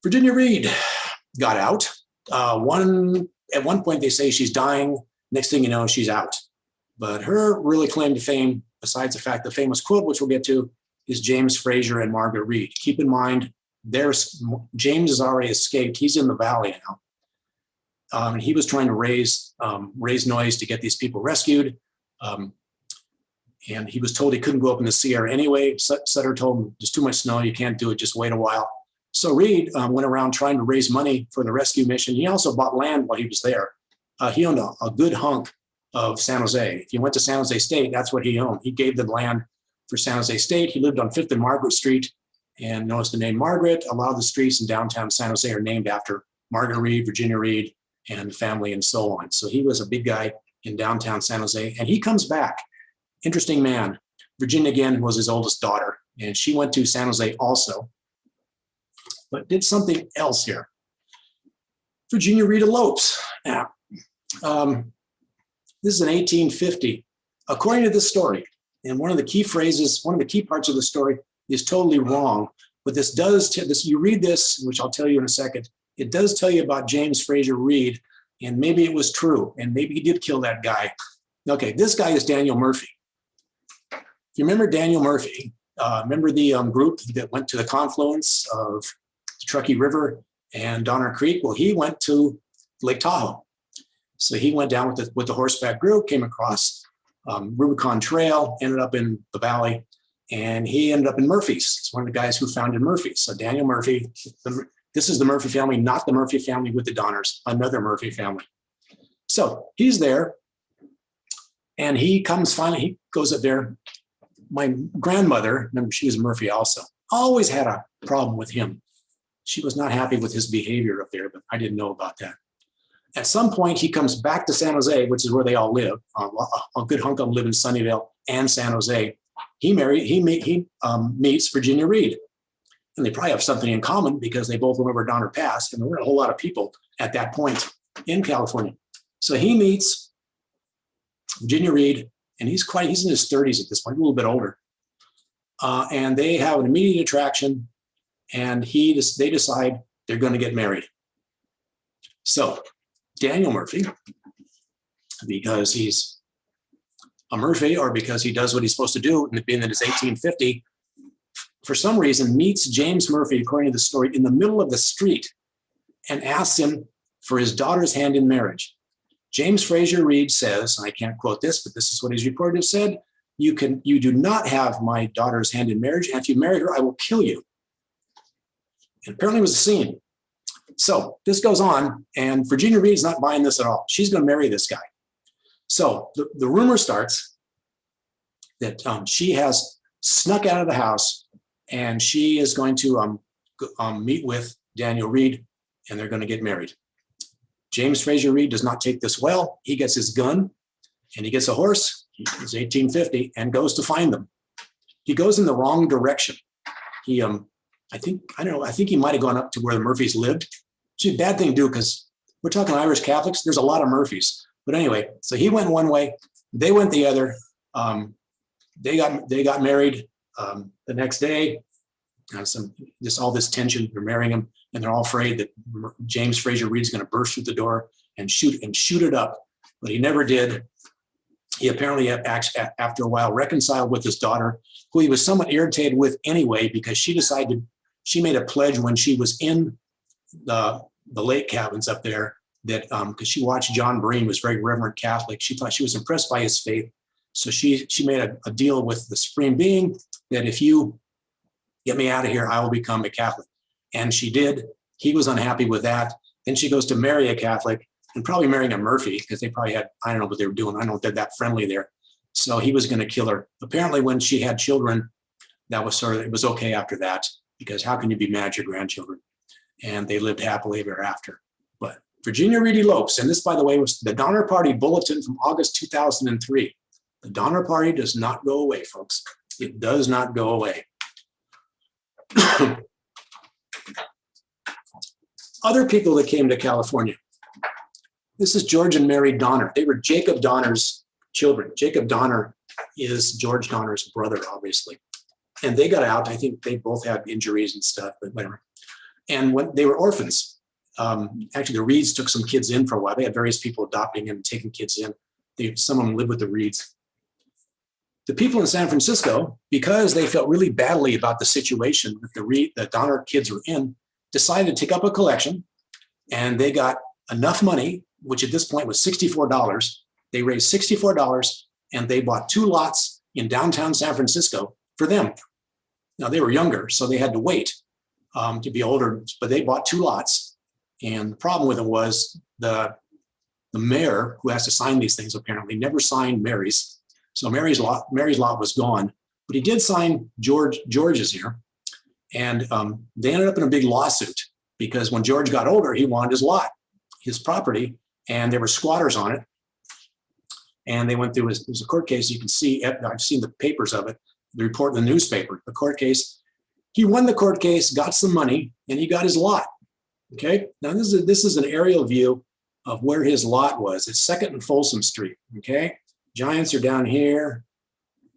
Speaker 1: Virginia Reed got out. At one point they say she's dying. Next thing you know, she's out. But her really claim to fame, besides the fact the famous quote, which we'll get to, is James Frazier and Margaret Reed. Keep in mind, James has already escaped. He's in the valley now. And he was trying to raise noise to get these people rescued. And he was told he couldn't go up in the Sierra anyway. Sutter told him, there's too much snow, you can't do it, just wait a while. So Reed went around trying to raise money for the rescue mission. He also bought land while he was there. He owned a good hunk of San Jose. If you went to San Jose State, that's what he owned. He gave the land for San Jose State. He lived on 5th and Margaret Street, and notice the name Margaret. A lot of the streets in downtown San Jose are named after Margaret Reed, Virginia Reed, and family and so on. So he was a big guy in downtown San Jose, and he comes back. Interesting man. Virginia, again, was his oldest daughter, and she went to San Jose also, but did something else here. Virginia Reed elopes. Now, this is in 1850. According to this story, and one of the key phrases, one of the key parts of the story is totally wrong, but this does, you read this, which I'll tell you in a second, it does tell you about James Frazier Reed, and maybe it was true, and maybe he did kill that guy. Okay, this guy is Daniel Murphy. If you remember Daniel Murphy, remember the group that went to the confluence of the Truckee River and Donner Creek? Well, he went to Lake Tahoe. So he went down with the horseback group, came across Rubicon Trail, ended up in the valley, and he ended up in Murphy's. It's one of the guys who founded Murphy's. So Daniel Murphy, this is the Murphy family, not the Murphy family with the Donners, another Murphy family. So he's there, and he goes up there. My grandmother, remember, she was Murphy also, always had a problem with him. She was not happy with his behavior up there, but I didn't know about that. At some point, he comes back to San Jose, which is where they all live. A good hunk of them live in Sunnyvale and San Jose. He meets Virginia Reed. And they probably have something in common because they both remember Donner Pass, and there weren't a whole lot of people at that point in California. So he meets Virginia Reed, and he's in his 30s at this point, a little bit older. And they have an immediate attraction, and they decide they're going to get married. So Daniel Murphy, because he's a Murphy or because he does what he's supposed to do, and being that it's 1850, for some reason meets James Murphy, according to the story, in the middle of the street and asks him for his daughter's hand in marriage. James Fraser Reed says, and I can't quote this, but this is what he's reported to have said, you do not have my daughter's hand in marriage, and if you marry her, I will kill you. And apparently it was a scene. So this goes on, and Virginia Reed's not buying this at all. She's going to marry this guy. So the rumor starts that she has snuck out of the house, and she is going to meet with Daniel Reed, and they're going to get married. James Fraser Reed does not take this well. He gets his gun, and he gets a horse. It's 1850, and goes to find them. He goes in the wrong direction. He, I think he might have gone up to where the Murphys lived. It's a bad thing to do because we're talking Irish Catholics. There's a lot of Murphys. But anyway, so he went one way, they went the other. They got married the next day. All this tension. They're marrying him, and they're all afraid that James Fraser Reed's going to burst through the door and shoot it up. But he never did. He apparently, after a while, reconciled with his daughter, who he was somewhat irritated with anyway, because she made a pledge when she was in the lake cabins up there that because she watched John Breen, was very reverent Catholic. She thought she was impressed by his faith. So she made a deal with the Supreme Being that if you get me out of here, I will become a Catholic. And she did. He was unhappy with that. Then she goes to marry a Catholic, and probably marrying a Murphy, because they probably had, I don't know what they were doing. I don't know if they're that friendly there. So he was going to kill her. Apparently when she had children, it was okay after that, because how can you be mad at your grandchildren? And they lived happily ever after. But Virginia Reed elopes. And this, by the way, was the Donner Party Bulletin from August 2003. The Donner Party does not go away, folks. It does not go away. Other people that came to California. This is George and Mary Donner. They were Jacob Donner's children. Jacob Donner is George Donner's brother, obviously. And they got out. I think they both had injuries and stuff, but whatever. And when they were orphans, actually the Reeds took some kids in for a while. They had various people adopting and taking kids in. Some of them lived with the Reeds. The people in San Francisco, because they felt really badly about the situation that the Donner kids were in, decided to take up a collection, and they got enough money, which at this point was $64. They raised $64, and they bought 2 lots in downtown San Francisco for them. Now they were younger, so they had to wait to be older, but they bought 2 lots. And the problem with it was the mayor, who has to sign these things apparently, never signed Mary's. So Mary's lot was gone, but he did sign George's here. And they ended up in a big lawsuit because when George got older, he wanted his lot, his property, and there were squatters on it. And they went through, there's a court case. You can see, I've seen the papers of it, the report in the newspaper, the court case. He won the court case, got some money, and he got his lot. Okay. Now this is an aerial view of where his lot was. It's 2nd and Folsom Street. Okay. Giants are down here.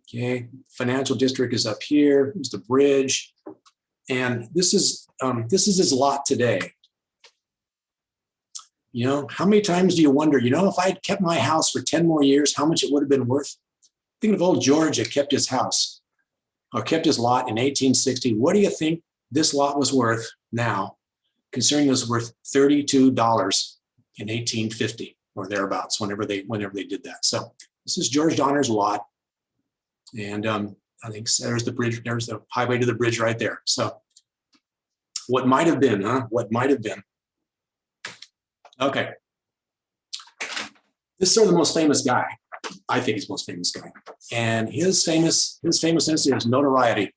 Speaker 1: Okay. Financial District is up here. There's the bridge. And this is his lot today. You know, how many times do you wonder, if I had kept my house for 10 more years, how much it would have been worth? Think of old George that kept his house or kept his lot in 1860. What do you think this lot was worth now, considering it was worth $32 in 1850 or thereabouts, whenever they did that. So this is George Donner's lot. And I think there's the bridge, there's the highway to the bridge right there. So what might have been, huh? What might have been. Okay. This is sort of the most famous guy. I think he's the most famous guy. And his famousness is notoriety.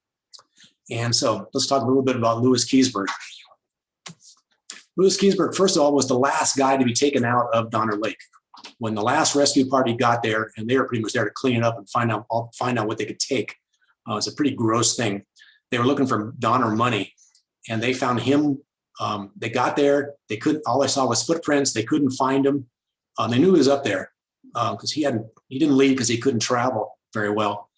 Speaker 1: And so let's talk a little bit about Louis Keseberg. Louis Keseberg, first of all, was the last guy to be taken out of Donner Lake. When the last rescue party got there, and they were pretty much there to clean it up and find out what they could take. It's a pretty gross thing. They were looking for Donner money, and they found him. They got there. All they saw was footprints. They couldn't find him. They knew he was up there because he didn't leave because he couldn't travel very well.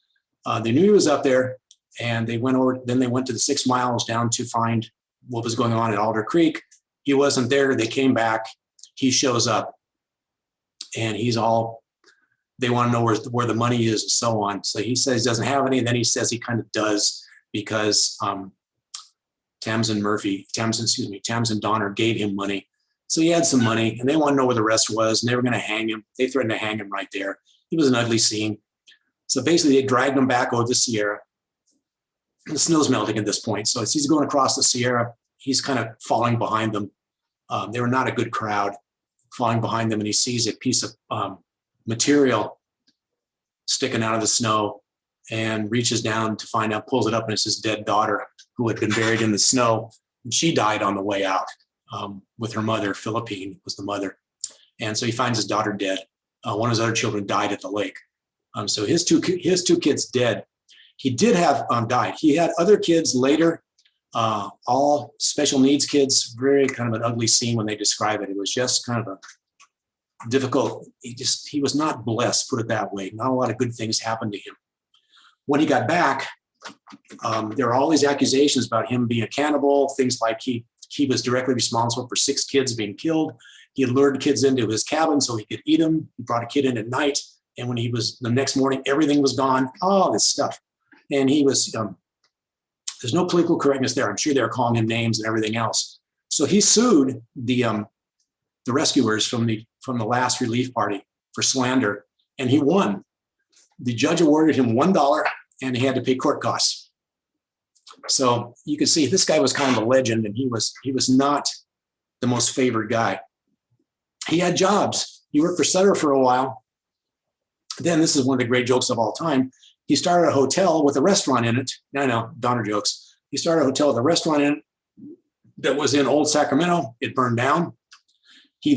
Speaker 1: They knew he was up there, and they went over. Then they went to the 6 miles down to find what was going on at Alder Creek. He wasn't there. They came back. He shows up, and he's all they want to know where the money is and so on. So he says he doesn't have any. And then he says he kind of does because Tamsin Donner gave him money. So he had some money and they want to know where the rest was. And they were going to hang him. They threatened to hang him right there. It was an ugly scene. So basically they dragged him back over the Sierra. The snow's melting at this point. So as he's going across the Sierra, he's kind of falling behind them. They were not a good crowd, falling behind them. And he sees a piece of material sticking out of the snow and reaches down to find out, pulls it up, and it's his dead daughter who had been buried in the snow. And she died on the way out with her mother. Philippine was the mother. And so he finds his daughter dead. One of his other children died at the lake. So his two kids dead. He did have died. He had other kids later, all special needs kids. Very kind of an ugly scene when they describe it. It was just kind of a difficult. He was not blessed, put it that way. Not a lot of good things happened to him. When he got back, there were all these accusations about him being a cannibal. Things like he was directly responsible for 6 kids being killed. He had lured kids into his cabin so he could eat them. He brought a kid in at night, and when he was the next morning, everything was gone. All this stuff. And he was, there's no political correctness there. I'm sure they're calling him names and everything else. So he sued the rescuers from the last relief party for slander, and he won. The judge awarded him $1, and he had to pay court costs. So you can see this guy was kind of a legend, and he was not the most favored guy. He had jobs. He worked for Sutter for a while. Then this is one of the great jokes of all time. He started a hotel with a restaurant in it. No, Donner jokes. He started a hotel with a restaurant in it that was in Old Sacramento. It burned down. He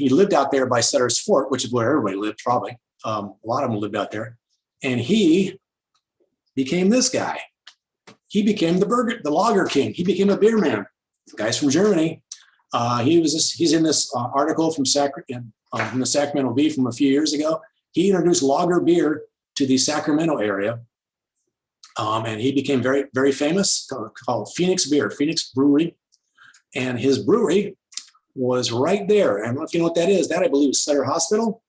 Speaker 1: lived out there by Sutter's Fort, which is where everybody lived, probably. A lot of them lived out there. And he became this guy. He became the lager king. He became a beer man. The guy's from Germany. He's in this article from the Sacramento Bee from a few years ago. He introduced lager beer to the Sacramento area. And he became very, very famous, called Phoenix Beer, Phoenix Brewery. And his brewery was right there. I don't know if you know what that is. That, I believe, is Sutter Hospital.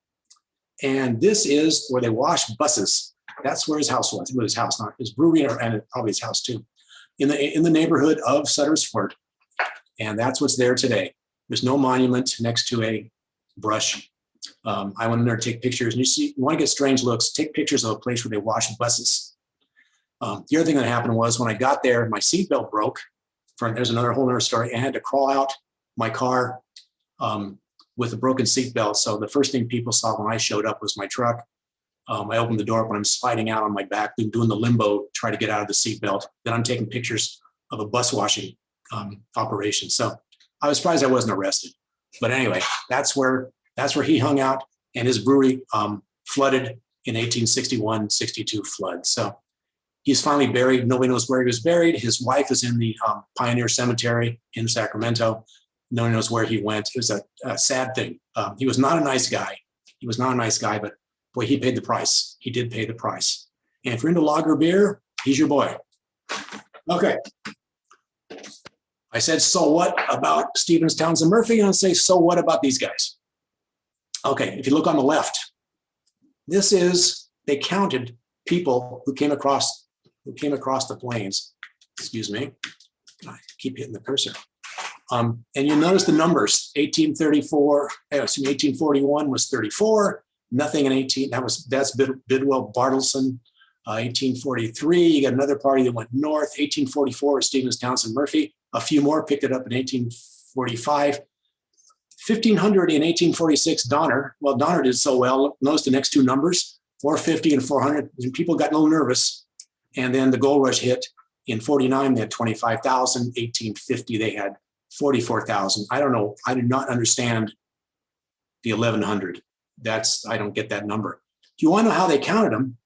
Speaker 1: And this is where they wash buses. That's where his house was. It was his house, not his brewery, and probably his house too, in the neighborhood of Sutter's Fort. And that's what's there today. There's no monument next to a brush. I went in there to take pictures, and you want to get strange looks, take pictures of a place where they wash buses. The other thing that happened was when I got there, my seatbelt broke. There's another whole other story. I had to crawl out my car with a broken seatbelt. So the first thing people saw when I showed up was my truck. I opened the door when I'm sliding out on my back, doing the limbo, try to get out of the seatbelt. Then I'm taking pictures of a bus washing operation. So I was surprised I wasn't arrested. But anyway, that's where he hung out, and his brewery flooded in 1861-62 flood. So he's finally buried. Nobody knows where he was buried. His wife is in the Pioneer Cemetery in Sacramento. No one knows where he went. It was a sad thing. He was not a nice guy. But boy, he paid the price. He did pay the price. And if you're into lager beer, he's your boy. Okay. I said, so what about Stevens, Townsend, Murphy? And I'll say, so what about these guys? Okay, if you look on the left, they counted people who came across the plains. Excuse me. I keep hitting the cursor. And you notice the numbers. 1841 was 34. Nothing in 18. That's Bidwell Bartleson. 1843, you got another party that went north. 1844 is Stevens, Townsend, Murphy. A few more picked it up in 1845. 1500 in 1846, Donner. Well, Donner did so well. Notice the next two numbers, 450 and 400. And people got a little nervous. And then the gold rush hit. In 49, they had 25,000. 1850, they had 44,000. I don't know. I do not understand the 1100. I don't get that number. If you want to know how they counted them,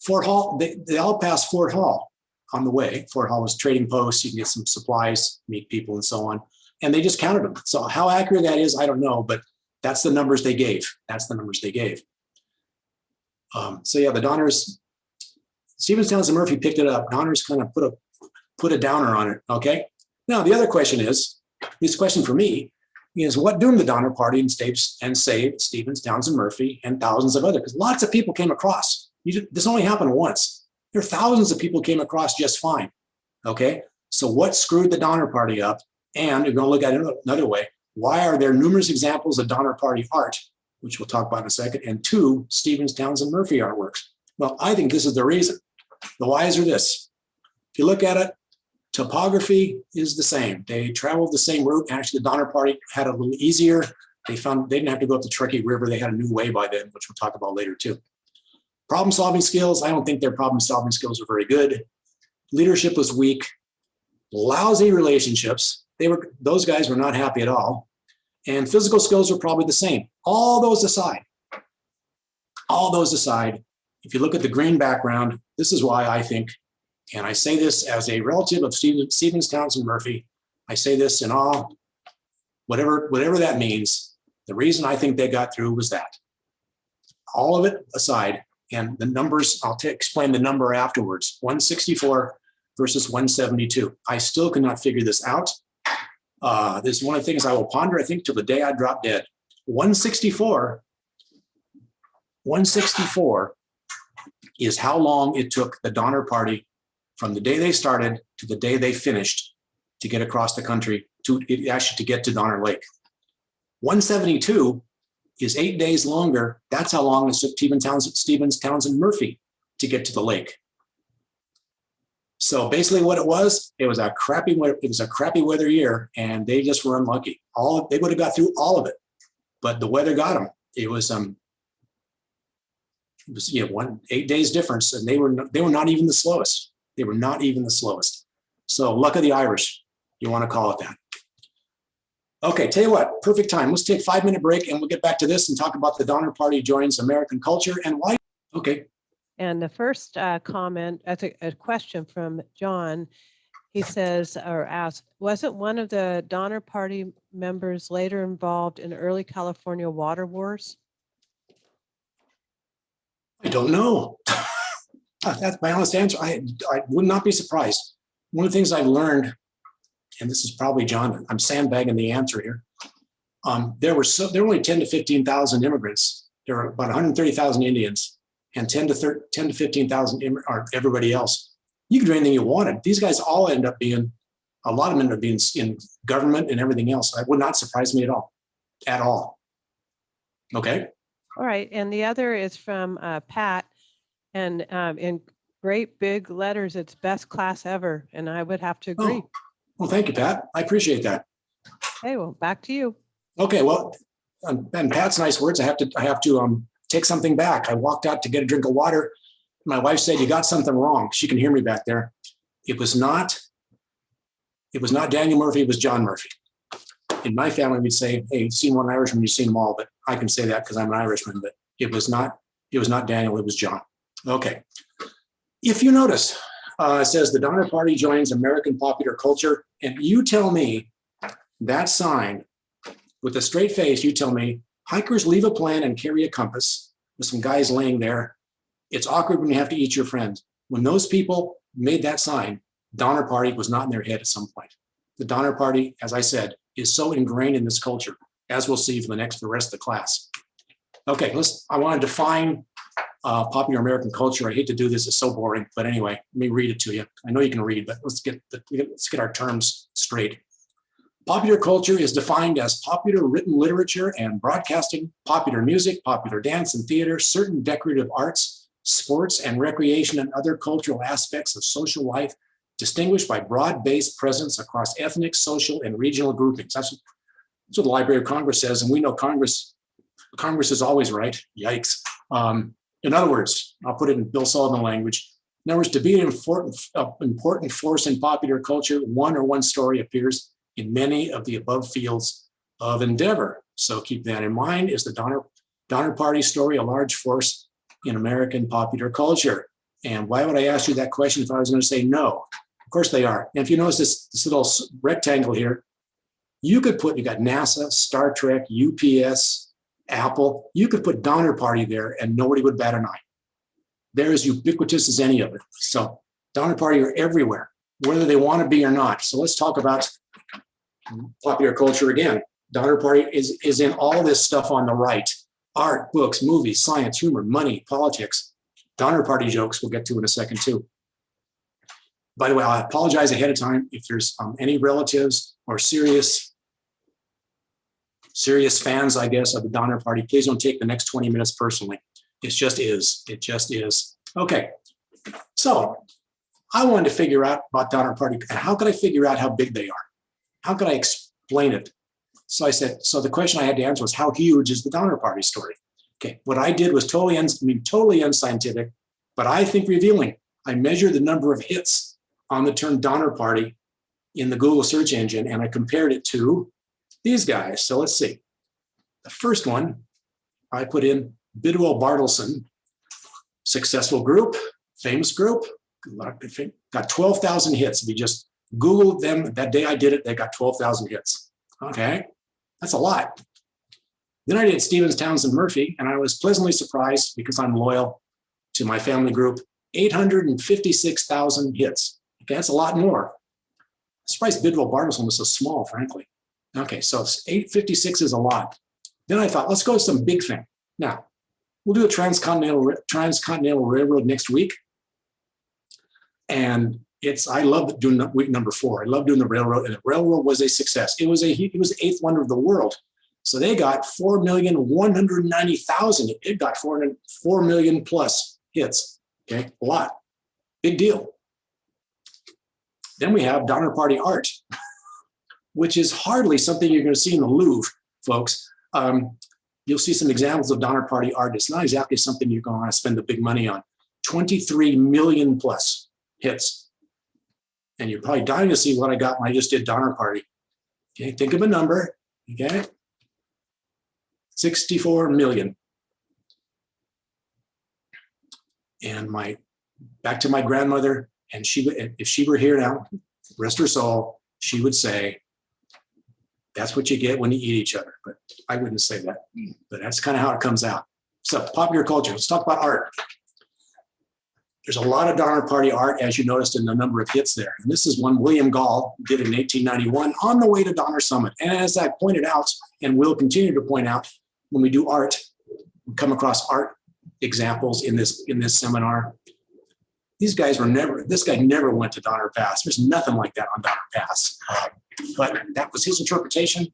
Speaker 1: Fort Hall, they all passed Fort Hall on the way. Fort Hall was trading posts. You can get some supplies, meet people, and so on. And they just counted them. So how accurate that is, I don't know, but that's the numbers they gave. So yeah, the Donners, Stevens, Townsend, Murphy picked it up. Donners kind of put a downer on it, okay? Now, the other question is, this question for me, is what doomed the Donner Party and saved Stevens, Townsend, Murphy, and thousands of others. Because lots of people came across. This only happened once. There are thousands of people came across just fine. Okay, so what screwed the Donner Party up? And we're going to look at it another way. Why are there numerous examples of Donner Party art, which we'll talk about in a second, and 2 Stevens, Townsend, Murphy artworks? Well, I think this is the reason. The whys are this. If you look at it, topography is the same. They traveled the same route. Actually, the Donner Party had a little easier. They didn't have to go up the Truckee River. They had a new way by then, which we'll talk about later too. Problem-solving skills, I don't think their problem-solving skills are very good. Leadership was weak. Lousy relationships. Those guys were not happy at all. And physical skills were probably the same. All those aside, if you look at the green background, this is why I think, and I say this as a relative of Stevens, Townsend, Murphy, I say this in all, whatever that means, the reason I think they got through was that. All of it aside, and the numbers, I'll explain the number afterwards, 164 versus 172. I still cannot figure this out. This is one of the things I will ponder, I think, till the day I drop dead. 164 is how long it took the Donner Party from the day they started to the day they finished to get across the country, to get to Donner Lake. 172 is 8 days longer. That's how long it took Stevens, Townsend, Murphy to get to the lake. So basically what it was a crappy weather year, and they just were unlucky. They would have got through all of it, but the weather got them. It was 8 days difference, and they were not even the slowest. They were not even the slowest. So luck of the Irish, you want to call it that. Okay, tell you what, perfect time. Let's take a 5-minute break, and we'll get back to this and talk about the Donner Party joins American culture and why. Okay.
Speaker 2: And the first comment, that's a question from John. He says or asks, wasn't one of the Donner Party members later involved in early California water wars?
Speaker 1: I don't know. That's my honest answer. I would not be surprised. One of the things I've learned, and this is probably John, I'm sandbagging the answer here. There were only 10 to 15,000 immigrants. There were about 130,000 Indians, and 10 to 15,000 everybody else. You could do anything you wanted. These guys all end up being, a lot of them end up being in government and everything else. That would not surprise me at all. Okay.
Speaker 2: All right, and the other is from Pat, and in great big letters, it's best class ever, and I would have to agree.
Speaker 1: Oh, well, thank you, Pat. I appreciate that.
Speaker 2: Okay, well, back to you.
Speaker 1: Okay, well, and Pat's nice words. I have to take something back. I walked out to get a drink of water. My wife said, "You got something wrong." She can hear me back there. It was not Daniel Murphy. It was John Murphy. In my family, we'd say, "Hey, you've seen one Irishman, you've seen them all." But I can say that because I'm an Irishman. But it was not Daniel. It was John. Okay. If you notice, it says the Donner Party joins American popular culture, and you tell me that sign with a straight face. You tell me hikers leave a plan and carry a compass with some guys laying there. It's awkward when you have to eat your friend. When those people made that sign, Donner Party was not in their head at some point. The Donner Party, as I said, is so ingrained in this culture, as we'll see for the rest of the class. Okay, I want to define popular American culture. I hate to do this, it's so boring, but anyway, let me read it to you. I know you can read, but let's get our terms straight. Popular culture is defined as popular written literature and broadcasting, popular music, popular dance and theater, certain decorative arts, sports and recreation, and other cultural aspects of social life, distinguished by broad-based presence across ethnic, social, and regional groupings. That's what the Library of Congress says, and we know Congress is always right. Yikes. In other words, I'll put it in Bill Sullivan language. In other words, to be an important force in popular culture, one story appears in many of the above fields of endeavor. So keep that in mind. Is the Donner Party story a large force in American popular culture? And why would I ask you that question if I was going to say no? Of course they are. And if you notice this little rectangle here, you got NASA, Star Trek, UPS, Apple. You could put Donner Party there and nobody would bat an eye. They're as ubiquitous as any of it. So Donner Party are everywhere, whether they want to be or not. So let's talk about popular culture again. Donner Party is in all this stuff on the right. Art, books, movies, science, humor, money, politics. Donner Party jokes we'll get to in a second too. By the way, I apologize ahead of time if there's any relatives or serious fans, I guess, of the Donner Party. Please don't take the next 20 minutes personally. It just is. It just is. Okay. So I wanted to figure out about Donner Party and how could I figure out how big they are? How could I explain it? So I said, so the question I had to answer was, how huge is the Donner Party story? Okay. What I did was totally unscientific, but I think revealing. I measured the number of hits on the term Donner Party in the Google search engine, and I compared it to these guys. So let's see. The first one, I put in Bidwell Bartleson, successful group, famous group, got 12,000 hits. If you just Googled them, that day I did it, they got 12,000 hits. Okay, that's a lot. Then I did Stevens Townsend Murphy, and I was pleasantly surprised because I'm loyal to my family group, 856,000 hits. Okay, that's a lot more. I'm surprised Bidwell Bartleson was so small, frankly. Okay, so 856 is a lot. Then I thought, let's go with some big thing. Now, we'll do a Transcontinental Railroad next week. And I love doing week number 4. I love doing the railroad, and the railroad was a success. It was the 8th wonder of the world. So they got 4,190,000. It got 4 million plus hits. Okay, a lot. Big deal. Then we have Donner Party art, which is hardly something you're going to see in the Louvre, folks. You'll see some examples of Donner Party art. It's not exactly something you're going to want to spend the big money on. 23 million plus hits. And you're probably dying to see what I got when I just did Donner Party. Okay, think of a number. Okay, 64 million. And back to my grandmother, and if she were here now, rest her soul, she would say, that's what you get when you eat each other. But I wouldn't say that, but that's kind of how it comes out. So popular culture, let's talk about art. There's a lot of Donner Party art, as you noticed in the number of hits there. And this is one William Gall did in 1891 on the way to Donner Summit. And as I pointed out, and will continue to point out, when we do art, we come across art examples in this seminar. This guy never went to Donner Pass. There's nothing like that on Donner Pass. But that was his interpretation.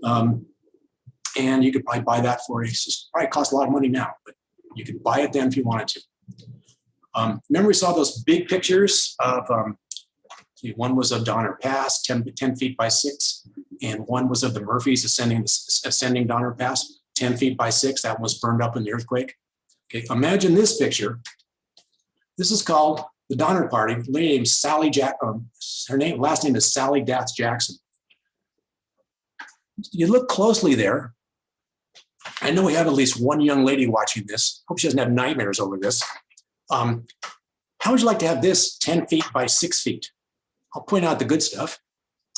Speaker 1: And you could probably buy that for it. It probably costs a lot of money now, but you could buy it then if you wanted to. Remember we saw those big pictures of, one was of Donner Pass, 10 feet by 6, and one was of the Murphys ascending Donner Pass, 10 feet by 6. That was burned up in the earthquake. Okay, imagine this picture. This is called the Donner Party. The lady named Sally last name is Sally Datz Jackson. You look closely there. I know we have at least one young lady watching this. Hope she doesn't have nightmares over this. How would you like to have this 10 feet by 6 feet? I'll point out the good stuff.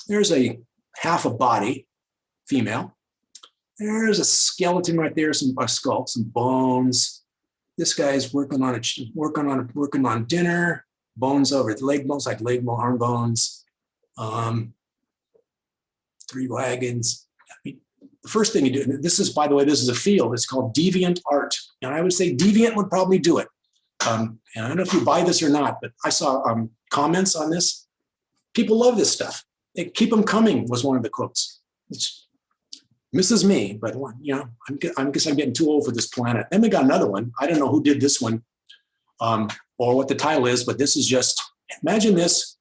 Speaker 1: There's a half a body, female. There's a skeleton right there, a skull, some bones. This guy's working on dinner. Bones over the leg bones, like arm bones. 3 wagons. The first thing you do, this is, by the way, this is a field. It's called deviant art, and I would say deviant would probably do it. And I don't know if you buy this or not, but I saw comments on this. People love this stuff. They keep them coming was one of the quotes. It's misses me, but I guess I'm getting too old for this planet. Then we got another one. I don't know who did this one or what the title is, but this is just, imagine this.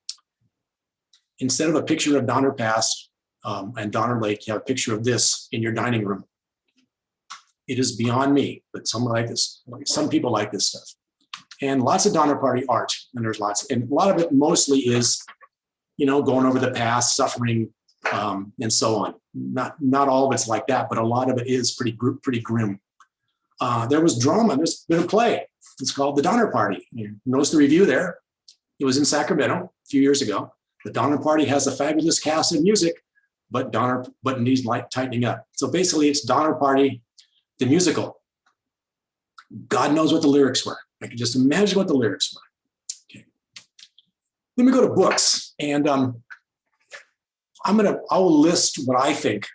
Speaker 1: Instead of a picture of Donner Pass and Donner Lake, you have a picture of this in your dining room. It is beyond me, but some people like this stuff. And lots of Donner Party art, and there's lots, and a lot of it mostly is, going over the past, suffering, and so on. Not all of it's like that, but a lot of it is pretty grim. There was drama. There's been a play. It's called The Donner Party. You notice the review there. It was in Sacramento a few years ago. The Donner Party has a fabulous cast of music, but needs tightening up. So basically, it's Donner Party, the musical. God knows what the lyrics were. I can just imagine what the lyrics were. Okay. Then we go to books, and I will list what I think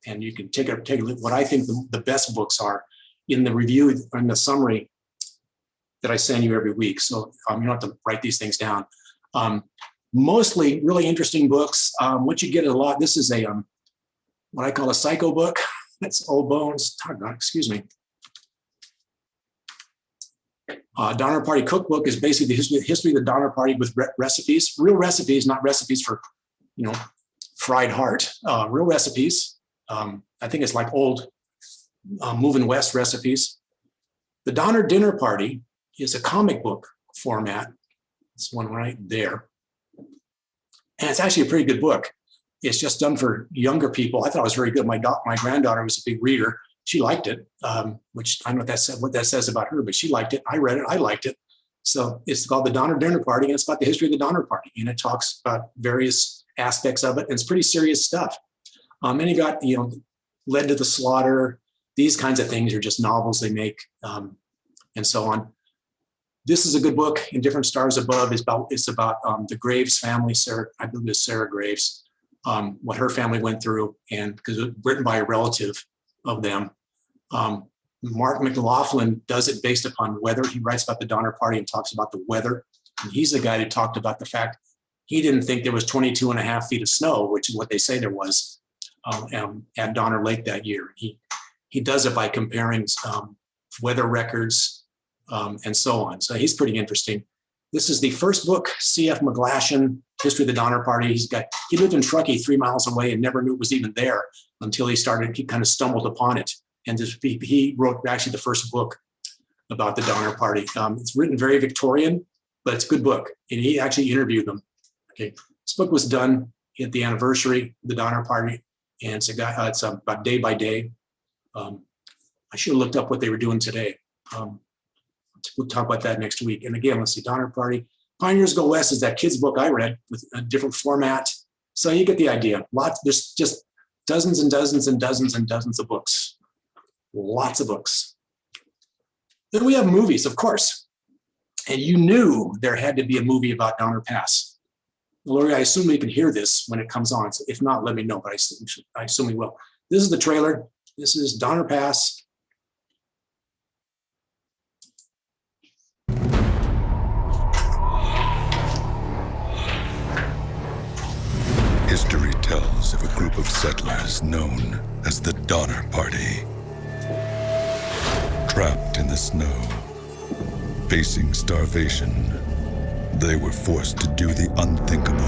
Speaker 1: and you can take a look. What I think the best books are in the review and the summary that I send you every week. So you don't have to write these things down. Mostly really interesting books. What you get a lot, this is a what I call a psycho book. That's old bones. Excuse me. Donner Party Cookbook is basically the history of the Donner Party with recipes, real recipes, not recipes for, fried heart, real recipes. I think it's like old Moving West recipes. The Donner Dinner Party is a comic book format. It's one right there. And it's actually a pretty good book. It's just done for younger people. I thought it was very good. My granddaughter was a big reader. She liked it, which I don't know what that says about her, but she liked it. I read it. I liked it. So it's called The Donner Dinner Party, and it's about the history of the Donner Party. And it talks about various aspects of it. And it's pretty serious stuff. And you got, Led to the Slaughter. These kinds of things are just novels they make, and so on. This is a good book, In Different Stars Above. It's about the Graves family, I believe it's Sarah Graves, what her family went through, and because it was written by a relative of them. Mark McLaughlin does it based upon weather. He writes about the Donner Party and talks about the weather. And he's the guy that talked about the fact he didn't think there was 22 and a half feet of snow, which is what they say there was at Donner Lake that year. He does it by comparing weather records and so on. So he's pretty interesting. This is the first book, C.F. McGlashan, History of the Donner Party. He lived in Truckee 3 miles away and never knew it was even there until he kind of stumbled upon it. And he wrote actually the first book about the Donner Party. It's written very Victorian, but it's a good book. And he actually interviewed them. Okay, this book was done at the anniversary of the Donner Party, and it's about day by day. I should have looked up what they were doing today. We'll talk about that next week. And again, let's see, Donner Party. Pioneers Go West is that kid's book I read with a different format. So you get the idea. There's just dozens and dozens and dozens and dozens of books. Lots of books. Then we have movies, of course. And you knew there had to be a movie about Donner Pass. Lori, I assume we can hear this when it comes on. So if not, let me know, but I assume we will. This is the trailer. This is Donner Pass.
Speaker 3: History tells of a group of settlers known as the Donner Party. Trapped in the snow, facing starvation, they were forced to do the unthinkable.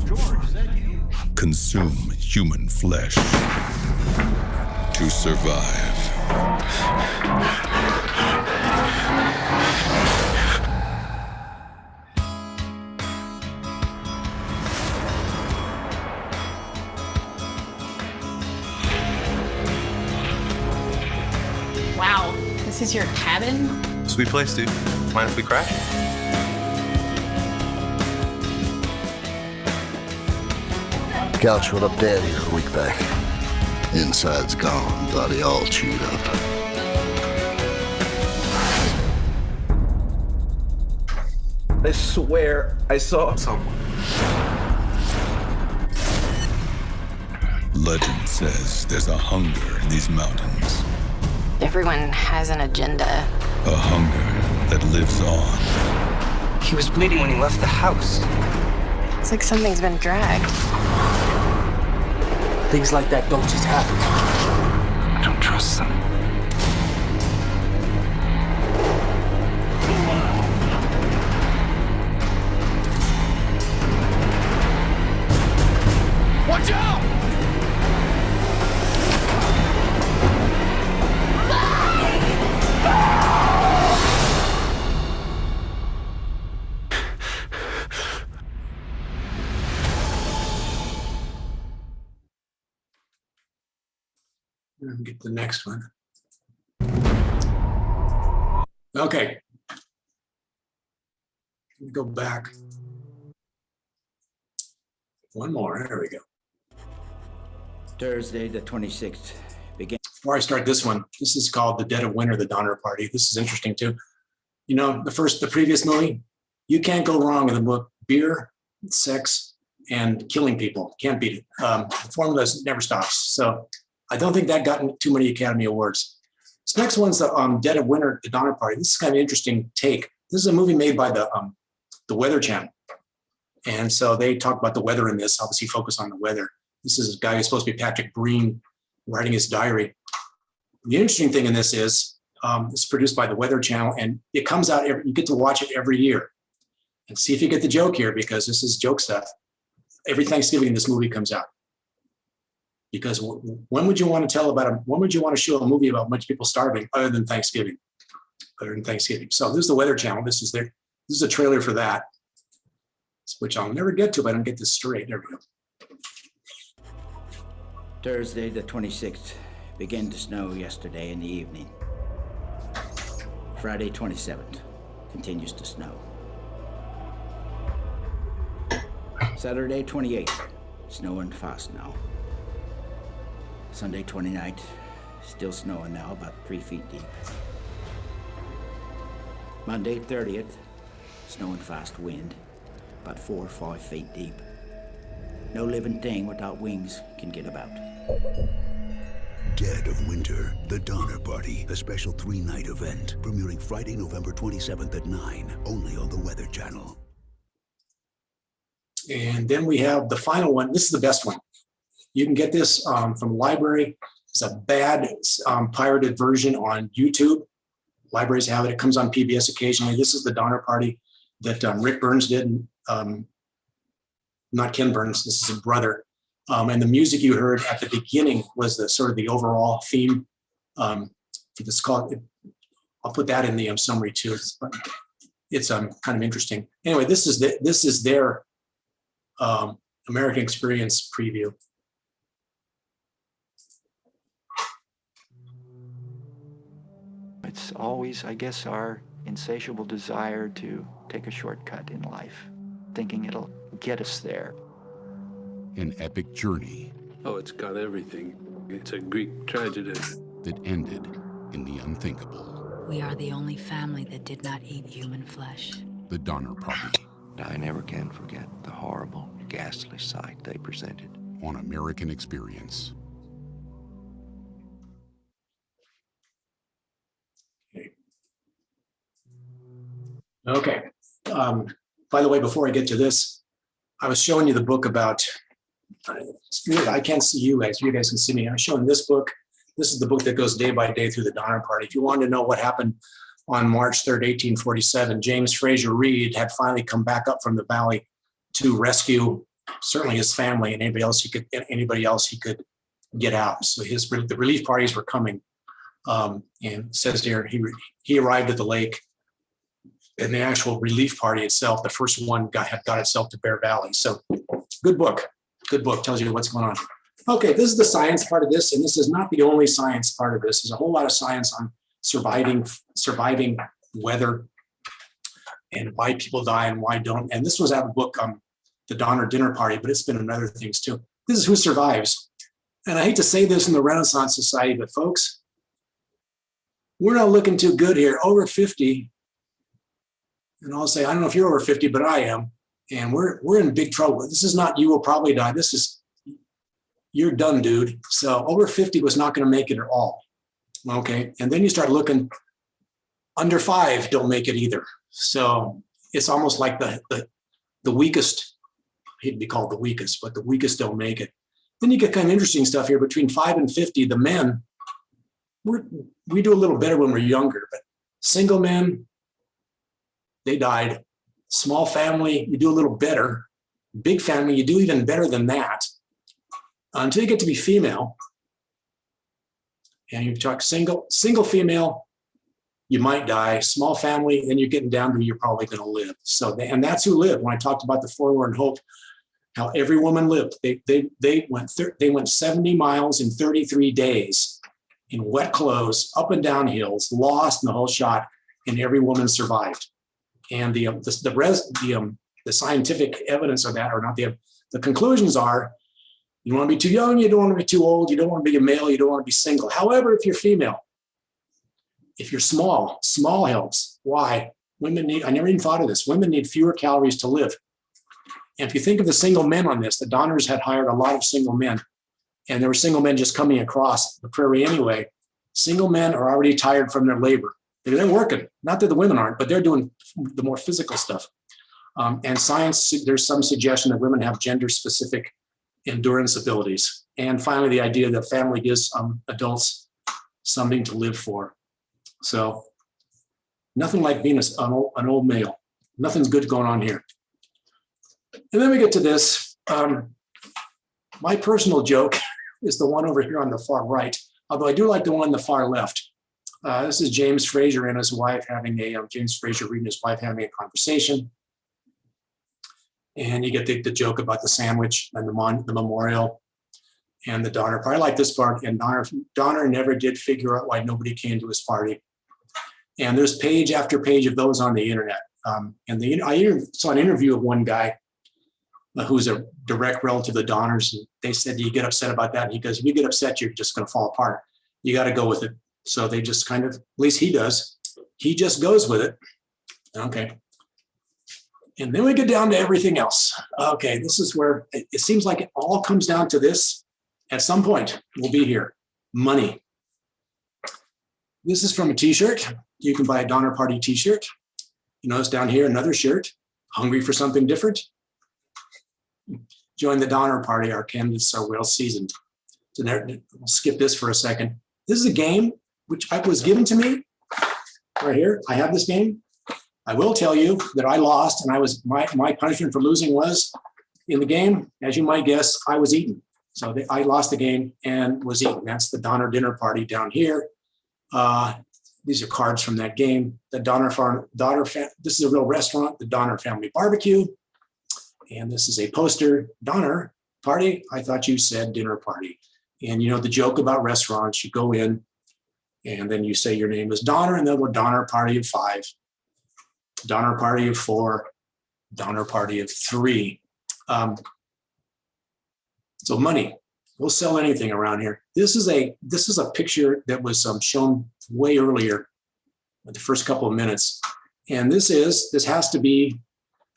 Speaker 4: George, is that you?
Speaker 3: Consume human flesh to survive.
Speaker 5: Wow, this is your cabin?
Speaker 4: Sweet place, dude. Mind if we crash?
Speaker 6: Couch went up down here a week back. Inside's gone, body all chewed up.
Speaker 7: I swear I saw
Speaker 4: Someone.
Speaker 3: Legend says there's a hunger in these mountains.
Speaker 5: Everyone has an agenda.
Speaker 3: A hunger that lives on.
Speaker 8: He was bleeding when he left the house.
Speaker 5: It's like something's been dragged.
Speaker 8: Things like that don't just happen. I don't trust them.
Speaker 4: Watch out!
Speaker 1: And get the next one. Okay. Let me go back. One more. There we go.
Speaker 9: Thursday, the 26th.
Speaker 1: Before I start this one, this is called The Dead of Winter, the Donner Party. This is interesting too. The previous movie, you can't go wrong in the book. Beer, sex, and killing people. Can't beat it. The formula never stops. So I don't think that got too many Academy Awards. This next one's the Dead of Winter, The Donner Party. This is kind of an interesting take. This is a movie made by the Weather Channel. And so they talk about the weather in this, obviously focus on the weather. This is a guy who's supposed to be Patrick Breen writing his diary. The interesting thing in this is it's produced by the Weather Channel, and it comes out, you get to watch it every year. And see if you get the joke here, because this is joke stuff. Every Thanksgiving, this movie comes out. Because when would you want to when would you want to show a movie about a bunch of people starving other than Thanksgiving? So this is the Weather Channel. This is a trailer for that, which I'll never get to if I don't get this straight. There we go.
Speaker 9: Thursday the 26th. Began to snow yesterday in the evening. Friday 27th. Continues to snow. Saturday 28th. Snowing fast now. Sunday 29th. Still snowing now, about 3 feet deep. Monday 30th. Snowing fast wind, about 4 or 5 feet deep. No living thing without wings can get about.
Speaker 10: Dead of Winter, The Donner Party, a special 3-night event, premiering Friday, November 27th at 9, only on the Weather Channel.
Speaker 1: And then we have the final one. This is the best one. You can get this from the library. It's a bad pirated version on YouTube. Libraries have it. It comes on PBS occasionally. This is the Donner Party that Rick Burns did. Not Ken Burns. This is his brother. And the music you heard at the beginning was the sort of the overall theme. It's called. I'll put that in the summary too. It's kind of interesting. Anyway, this is their American Experience preview.
Speaker 11: It's always, I guess, our insatiable desire to take a shortcut in life, thinking it'll get us there.
Speaker 12: An epic journey.
Speaker 13: Oh, it's got everything. It's a Greek tragedy.
Speaker 12: That ended in the unthinkable.
Speaker 14: We are the only family that did not eat human flesh.
Speaker 12: The Donner Party.
Speaker 15: I never can forget the horrible, ghastly sight they presented.
Speaker 12: On American Experience.
Speaker 1: Okay. By the way, before I get to this, I was showing you the book about, it's weird, I can't see you guys. You guys can see me. I'm showing this book. This is the book that goes day by day through the Donner Party. If you wanted to know what happened on March 3rd, 1847, James Fraser Reed had finally come back up from the valley to rescue certainly his family and anybody else he could get out. So the relief parties were coming. And it says here, he arrived at the lake. And the actual relief party itself, the first one got itself to Bear Valley. So good book, tells you what's going on. Okay, this is the science part of this, and this is not the only science part of this. There's a whole lot of science on surviving weather and why people die and why don't. And this was out of the book, The Donner Dinner Party, but it's been in other things too. This is who survives. And I hate to say this in the Renaissance Society, but folks, we're not looking too good here. Over 50. And I'll say, I don't know if you're over 50, but I am. And we're in big trouble. This is not you will probably die. This is, you're done, dude. So over 50 was not going to make it at all. Okay. And then you start looking, under 5 don't make it either. So it's almost like the weakest, I hate to be called the weakest, but the weakest don't make it. Then you get kind of interesting stuff here. Between 5 and 50, the men, we do a little better when we're younger, but single men, they died. Small family, you do a little better. Big family, you do even better than that. Until you get to be female, and you talk single female, you might die. Small family, then you're getting down to you're probably going to live. So, and that's who lived. When I talked about the forlorn hope, how every woman lived. They went 70 miles in 33 days in wet clothes, up and down hills, lost in the whole shot, and every woman survived. And the scientific evidence of that, or not the conclusions are, you want to be too young, you don't want to be too old, you don't want to be a male, you don't want to be single. However, if you're female, if you're small helps. Why? Women need, I never even thought of this, women need fewer calories to live. And if you think of the single men on this, the Donners had hired a lot of single men, and there were single men just coming across the prairie anyway. Single men are already tired from their labor. They're working. Not that the women aren't, but they're doing the more physical stuff. And science, there's some suggestion that women have gender-specific endurance abilities. And finally, the idea that family gives adults something to live for. So nothing like being an old male. Nothing's good going on here. And then we get to this. My personal joke is the one over here on the far right, although I do like the one on the far left. This is James Fraser and his wife having James Fraser reading his wife having a conversation. And you get the joke about the sandwich and the memorial and the Donner part. I like this part. And Donner never did figure out why nobody came to his party. And there's page after page of those on the internet. And I saw an interview of one guy who's a direct relative of the Donners. And they said, "Do you get upset about that?" And he goes, "If you get upset, you're just going to fall apart. You got to go with it." So they just kind of, at least he does, he just goes with it. Okay. And then we get down to everything else. Okay, this is where it seems like it all comes down to this. At some point, we'll be here. Money. This is from a t-shirt. You can buy a Donner Party t-shirt. You notice down here, another shirt. Hungry for something different? Join the Donner Party. Our candidates are well seasoned. So there, we'll skip this for a second. This is a game which was given to me right here. I have this game. I will tell you that I lost, and my punishment for losing was in the game, as you might guess, I was eaten. So I lost the game and was eaten. That's the Donner Dinner Party down here. These are cards from that game. The this is a real restaurant, the Donner Family Barbecue. And this is a poster, Donner Party. I thought you said dinner party. And you know the joke about restaurants, you go in and then you say your name is Donner, and then we're Donner Party of 5, Donner Party of 4, Donner Party of 3. So money, we'll sell anything around here. This is a picture that was shown way earlier, the first couple of minutes. And this has to be,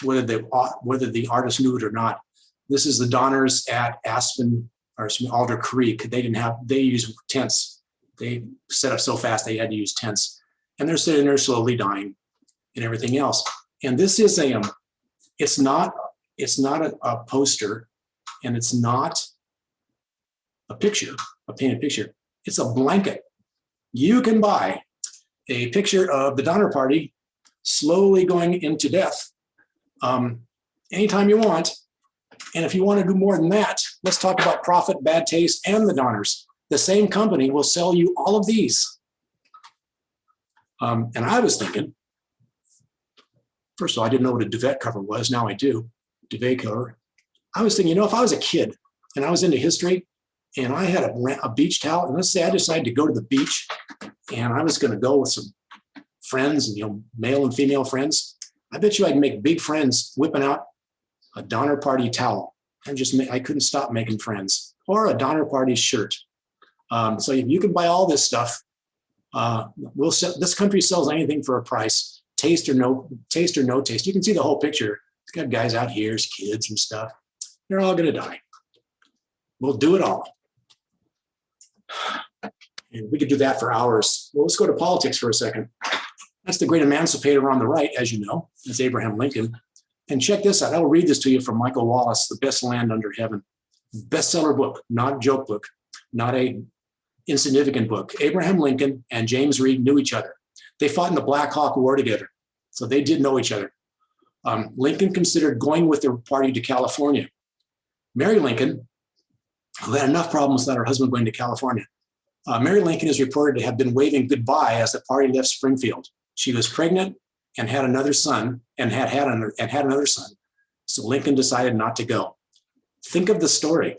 Speaker 1: whether the artist knew it or not, this is the Donners at Alder Creek. They use tents. They set up so fast they had to use tents. And they're sitting there slowly dying and everything else. And this is it's not a poster, and it's not a picture, a painted picture. It's a blanket. You can buy a picture of the Donner Party slowly going into death anytime you want. And if you want to do more than that, let's talk about Profit, Bad Taste, and the Donners. The same company will sell you all of these. And I was thinking, first of all, I didn't know what a duvet cover was. Now I do. Duvet cover. I was thinking, if I was a kid and I was into history and I had a beach towel, and let's say I decided to go to the beach and I was going to go with some friends, and male and female friends, I bet you I'd make big friends whipping out a Donner Party towel. I couldn't stop making friends. Or a Donner Party shirt. So you can buy all this stuff. This country sells anything for a price, taste or no taste. You can see the whole picture. It's got guys out here, kids and stuff. They're all going to die. We'll do it all. And we could do that for hours. Well, let's go to politics for a second. That's the great emancipator on the right, as you know. That's Abraham Lincoln. And check this out. I will read this to you from Michael Wallace, The Best Land Under Heaven. Bestseller book, not a joke book, not a insignificant book. Abraham Lincoln and James Reed knew each other. They fought in the Black Hawk War together. So they did know each other. Lincoln considered going with their party to California. Mary Lincoln, who had enough problems without her husband going to California. Mary Lincoln is reported to have been waving goodbye as the party left Springfield. She was pregnant and had another son, and had another son. So Lincoln decided not to go. Think of the story.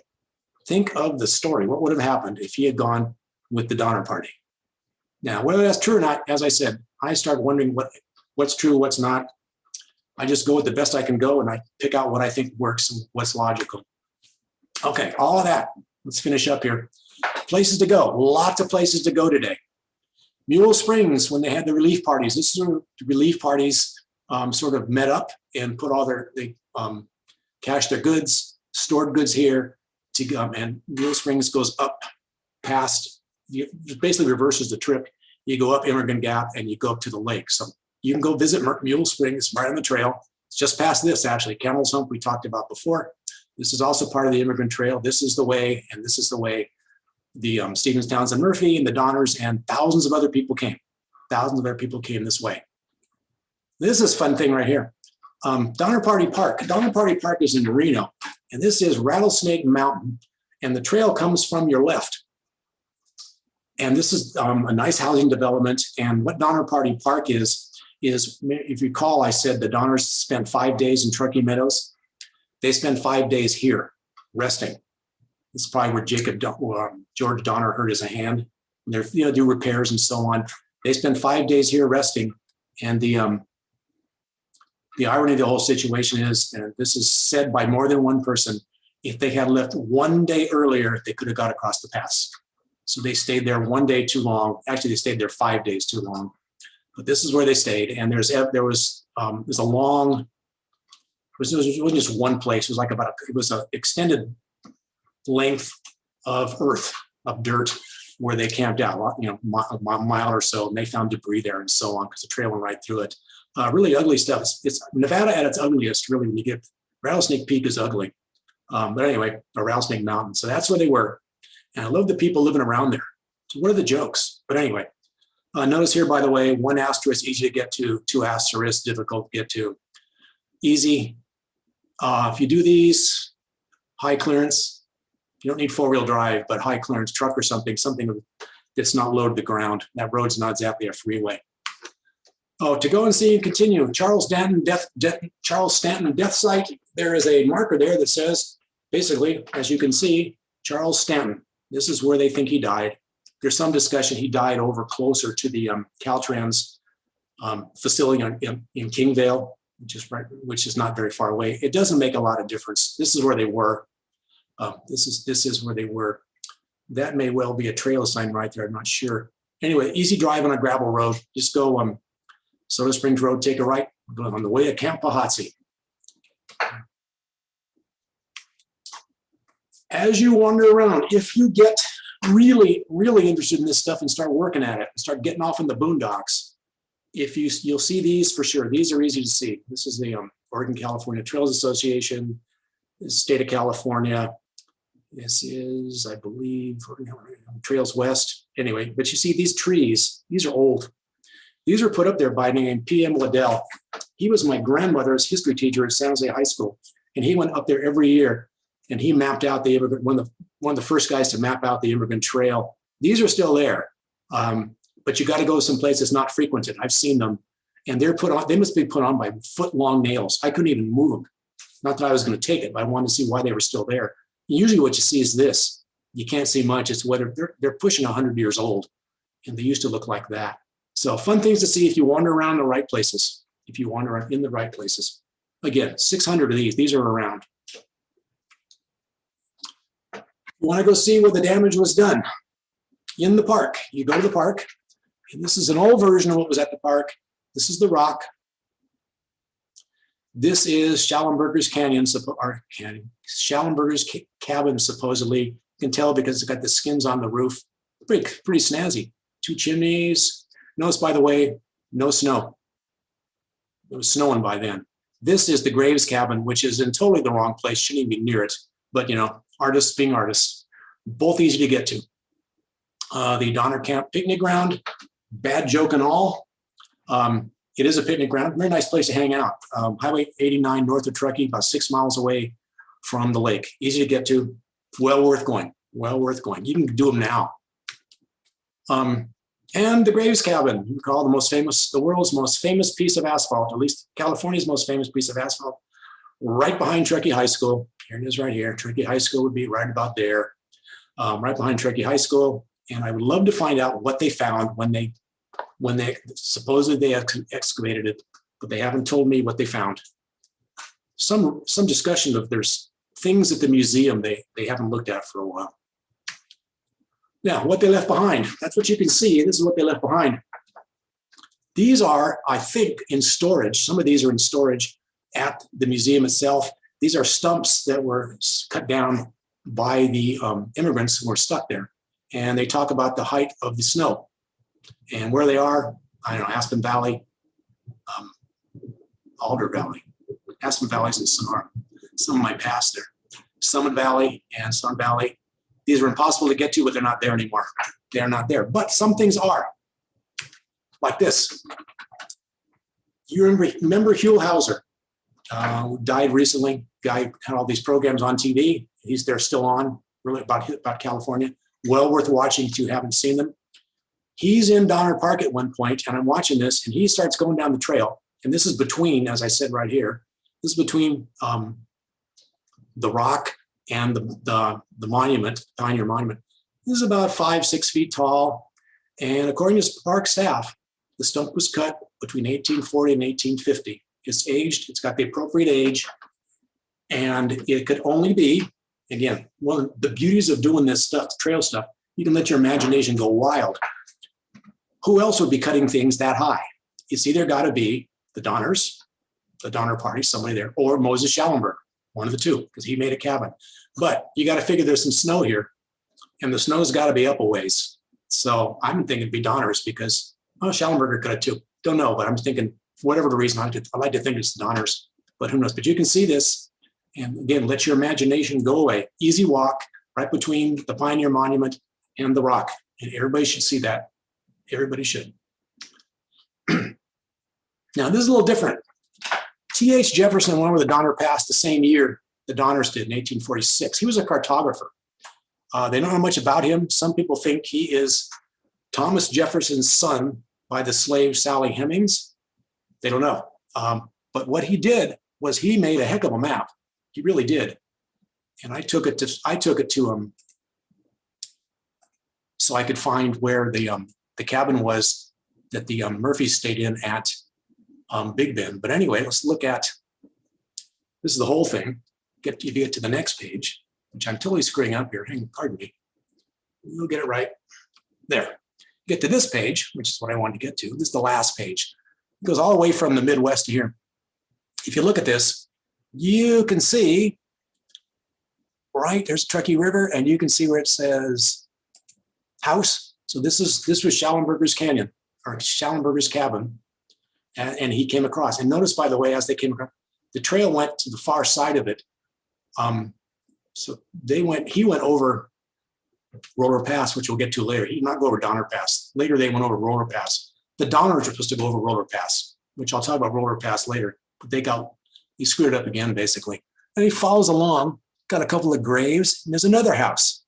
Speaker 1: What would have happened if he had gone with the Donner Party? Now, whether that's true or not, as I said, I start wondering what's true, what's not. I just go with the best I can go, and I pick out what I think works and what's logical. Okay, all of that. Let's finish up here. Places to go. Lots of places to go today. Mule Springs, when they had the relief parties, this is where the relief parties sort of met up and put all they cache their goods, stored goods here, and Mule Springs goes up past, it basically reverses the trip. You go up Immigrant Gap and you go up to the lake. So you can go visit Mule Springs right on the trail. It's just past this, actually. Camel's Hump we talked about before. This is also part of the Immigrant Trail. This is the way, and this is the way the Stevens, Townsend, Murphy, and the Donners, and thousands of other people came. Thousands of other people came this way. This is a fun thing right here. Donner Party Park. Donner Party Park is in Reno, and this is Rattlesnake Mountain, and the trail comes from your left. And this is a nice housing development. And what Donner Party Park is, if you recall, I said the Donners spent 5 days in Truckee Meadows. They spend 5 days here resting. This is probably where George Donner hurt his hand. They do repairs and so on. They spend 5 days here resting. And the irony of the whole situation is, and this is said by more than one person, if they had left 1 day earlier, they could have got across the pass. So they stayed there 1 day too long. Actually, they stayed there 5 days too long. But this is where they stayed. And there's a long, it wasn't just one place. It was like it was an extended length of earth, of dirt, where they camped out, a mile or so, and they found debris there and so on because the trail went right through it. Really ugly stuff. It's Nevada at its ugliest, really, when you get Rattlesnake Peak is ugly. But anyway, or Rattlesnake Mountain. So that's where they were. And I love the people living around there. So what are the jokes? But anyway, notice here, by the way, 1 asterisk, easy to get to, 2 asterisks, difficult to get to. Easy. If you do these, high clearance, you don't need 4-wheel drive, but high clearance truck or something that's not low to the ground. That road's not exactly a freeway. Oh, to go and see and continue, Charles Stanton death site. There is a marker there that says, basically, as you can see, Charles Stanton. This is where they think he died. There's some discussion he died over closer to the Caltrans facility in Kingvale, which is not very far away. It doesn't make a lot of difference. This is where they were. This is where they were. That may well be a trail sign right there. I'm not sure. Anyway, easy drive on a gravel road. Just go Soda Springs Road, take a right, go on the way to Camp Pahatsi. As you wander around, if you get really, really interested in this stuff and start working at it, and start getting off in the boondocks, you'll see these for sure. These are easy to see. This is the Oregon California Trails Association, the state of California. This is, I believe, Trails West. Anyway, but you see these trees, these are old. These were put up there by a man named P.M. Liddell. He was my grandmother's history teacher at San Jose High School. And he went up there every year and he mapped out the immigrant, one of the first guys to map out the Immigrant Trail. These are still there, but you got to go someplace that's not frequented. I've seen them, and they must be put on by foot-long nails. I couldn't even move them. Not that I was going to take it, but I wanted to see why they were still there. Usually what you see is this. You can't see much. It's whether they're pushing 100 years old, and they used to look like that. So fun things to see if you wander around the right places, if you wander in the right places. Again, 600 of these are around. You want to go see where the damage was done in the park. You go to the park, and this is an old version of what was at the park. This is the rock. This is Schallenberger's Schallenberger's cabin, supposedly. You can tell because it's got the skins on the roof. Pretty snazzy. 2 chimneys. Notice, by the way, no snow. It was snowing by then. This is the Graves cabin, which is in totally the wrong place. Shouldn't even be near it. But, artists being artists. Both easy to get to. The Donner Camp picnic ground. Bad joke and all. It is a picnic ground. Very nice place to hang out. Highway 89 north of Truckee, about 6 miles away from the lake. Easy to get to. Well worth going. Well worth going. You can do them now. And the Graves cabin, you call the world's most famous piece of asphalt, at least California's most famous piece of asphalt, right behind Truckee High School. Here it is right here. Truckee High School would be right about there, right behind Truckee High School. And I would love to find out what they found when they supposedly they excavated it, but they haven't told me what they found. Some discussion of there's things at the museum they haven't looked at for a while. Now, what they left behind, that's what you can see. This is what they left behind. These are, I think, in storage. Some of these are in storage at the museum itself. These are stumps that were cut down by the immigrants who were stuck there. And they talk about the height of the snow and where they are. I don't know, Aspen Valley, Alder Valley. Aspen Valley's in Sonora. Some of my past there. Summit Valley and Sun Valley. These are impossible to get to, but they're not there anymore. They're not there. But some things are. Like this. You remember Huell Hauser, who died recently. Guy had all these programs on TV. They're still on, really about California. Well worth watching if you haven't seen them. He's in Donner Park at one point, and I'm watching this, and he starts going down the trail. And this is between, as I said right here, this is between the rock and the monument, Pioneer Monument. This is about 5-6 feet tall. And according to park staff, the stump was cut between 1840 and 1850. It's aged, it's got the appropriate age, and it could only be, again, one of the beauties of doing this stuff, trail stuff, you can let your imagination go wild. Who else would be cutting things that high? It's either got to be the Donners, the Donner Party, somebody there, or Moses Schallenberg, one of the two, because he made a cabin. But you got to figure there's some snow here, and the snow's got to be up a ways. So I'm thinking it'd be Donners because, oh, Schallenberger could have too. Don't know, but I'm thinking, for whatever the reason, I like to think it's the Donners, but who knows? But you can see this, and again, let your imagination go away. Easy walk right between the Pioneer Monument and the rock, and everybody should see that. Everybody should. Now, this is a little different. T.H. Jefferson went over the Donner Pass the same year the Donners did in 1846. He was a cartographer. They don't know much about him. Some people think he is Thomas Jefferson's son by the slave Sally Hemings. They don't know. But what he did was he made a heck of a map. He really did. And I took it to him so I could find where the cabin was that the Murphys stayed in at Big Bend. But anyway, let's look at, this is the whole thing. Get to the next page, which I'm totally screwing up here. Pardon me. We'll get it right. There. Get to this page, which is what I wanted to get to. This is the last page. It goes all the way from the Midwest to here. If you look at this, you can see, right, there's Truckee River, and you can see where it says house. So this was Schallenberger's Canyon, or Schallenberger's cabin, and he came across. And notice, by the way, as they came across, the trail went to the far side of it. So he went over Roller Pass, which we'll get to later. He did not go over Donner Pass. Later, they went over Roller Pass. The Donners were supposed to go over Roller Pass, which I'll talk about Roller Pass later, but he screwed it up again, basically. And he follows along, got a couple of graves, and there's another house.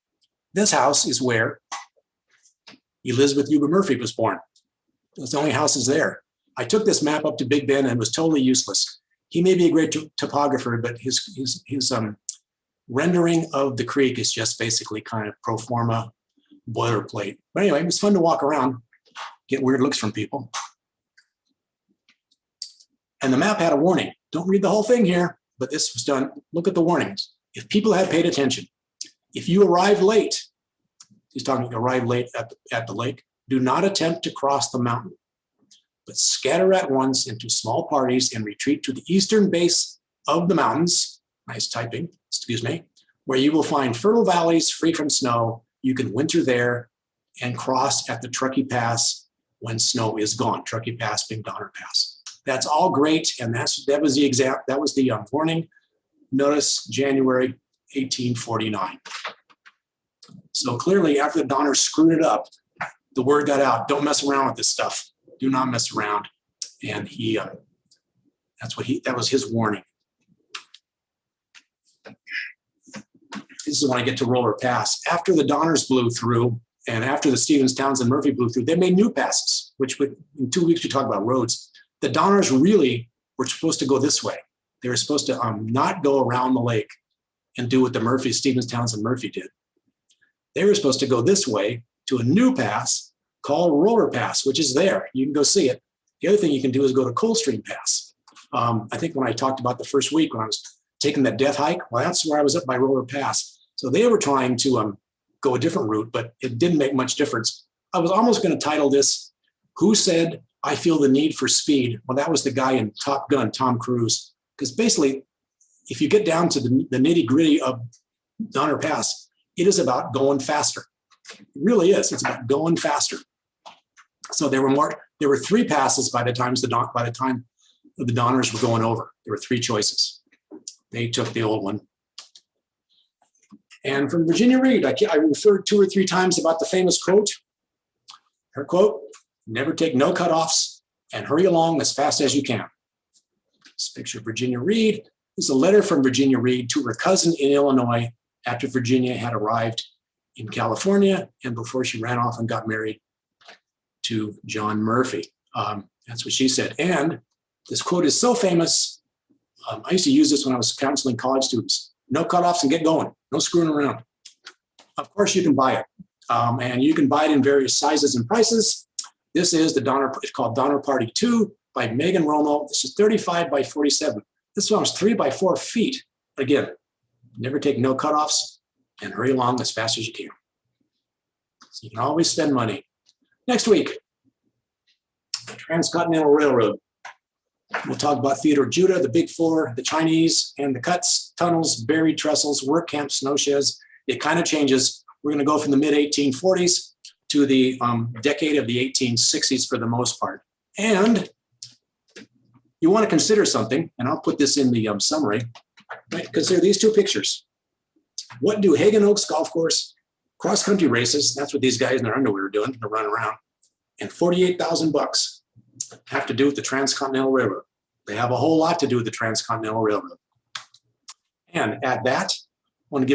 Speaker 1: This house is where Elizabeth Huber Murphy was born. That's the only houses there. I took this map up to Big Bend and it was totally useless. He may be a great topographer, but his rendering of the creek is just basically kind of pro forma boilerplate. But anyway, it was fun to walk around, get weird looks from people. And the map had a warning. Don't read the whole thing here, but this was done. Look at the warnings. If people had paid attention, if you arrive late, he's talking arrive late at the lake, do not attempt to cross the mountain, but scatter at once into small parties and retreat to the eastern base of the mountains, nice typing, excuse me, where you will find fertile valleys free from snow. You can winter there and cross at the Truckee Pass when snow is gone. Truckee Pass being Donner Pass. That's all great, and that was the warning. Notice January 1849. So clearly, after the Donners screwed it up, the word got out. Don't mess around with this stuff. Do not mess around. And that was his warning. This is when I get to Roller Pass. After the Donners blew through, and after the Stevens, Townsend, Murphy blew through, they made new passes, which in 2 weeks we talk about roads. The Donners really were supposed to go this way. They were supposed to not go around the lake and do what the Murphy, Stevens, Townsend, Murphy did. They were supposed to go this way to a new pass called Roller Pass, which is there. You can go see it. The other thing you can do is go to Coldstream Pass. I think when I talked about the first week when I was taking that death hike, well, that's where I was up by Roller Pass. So they were trying to go a different route, but it didn't make much difference. I was almost going to title this, Who Said I Feel the Need for Speed? Well, that was the guy in Top Gun, Tom Cruise, because basically if you get down to the nitty gritty of Donner Pass, it is about going faster. It really is. It's about going faster. So there were 3 passes by the time the Donners were going over. There were 3 choices. They took the old one. And from Virginia Reed, I referred 2 or 3 times about the famous quote. Her quote, "Never take no cutoffs and hurry along as fast as you can." This picture of Virginia Reed is a letter from Virginia Reed to her cousin in Illinois after Virginia had arrived in California and before she ran off and got married to John Murphy. That's what she said. And this quote is so famous. I used to use this when I was counseling college students. No cutoffs and get going. No screwing around. Of course, you can buy it. And you can buy it in various sizes and prices. This is the Donner, it's called Donner Party 2 by Megan Romo. This is 35 by 47. This one's 3 by 4 feet. Again, never take no cutoffs and hurry along as fast as you can. So you can always spend money. Next week, Transcontinental Railroad. We'll talk about Theodore Judah, the Big Four, the Chinese, and the cuts, tunnels, buried trestles, work camps, snow sheds. It kind of changes. We're going to go from the mid-1840s to the decade of the 1860s for the most part. And you want to consider something, and I'll put this in the summary. Right? Consider these 2 pictures. What do Hagen Oaks Golf Course, cross-country races, that's what these guys in their underwear are doing, to run around, and $48,000 have to do with the Transcontinental Railroad? They have a whole lot to do with the Transcontinental Railroad. And at that, I want to give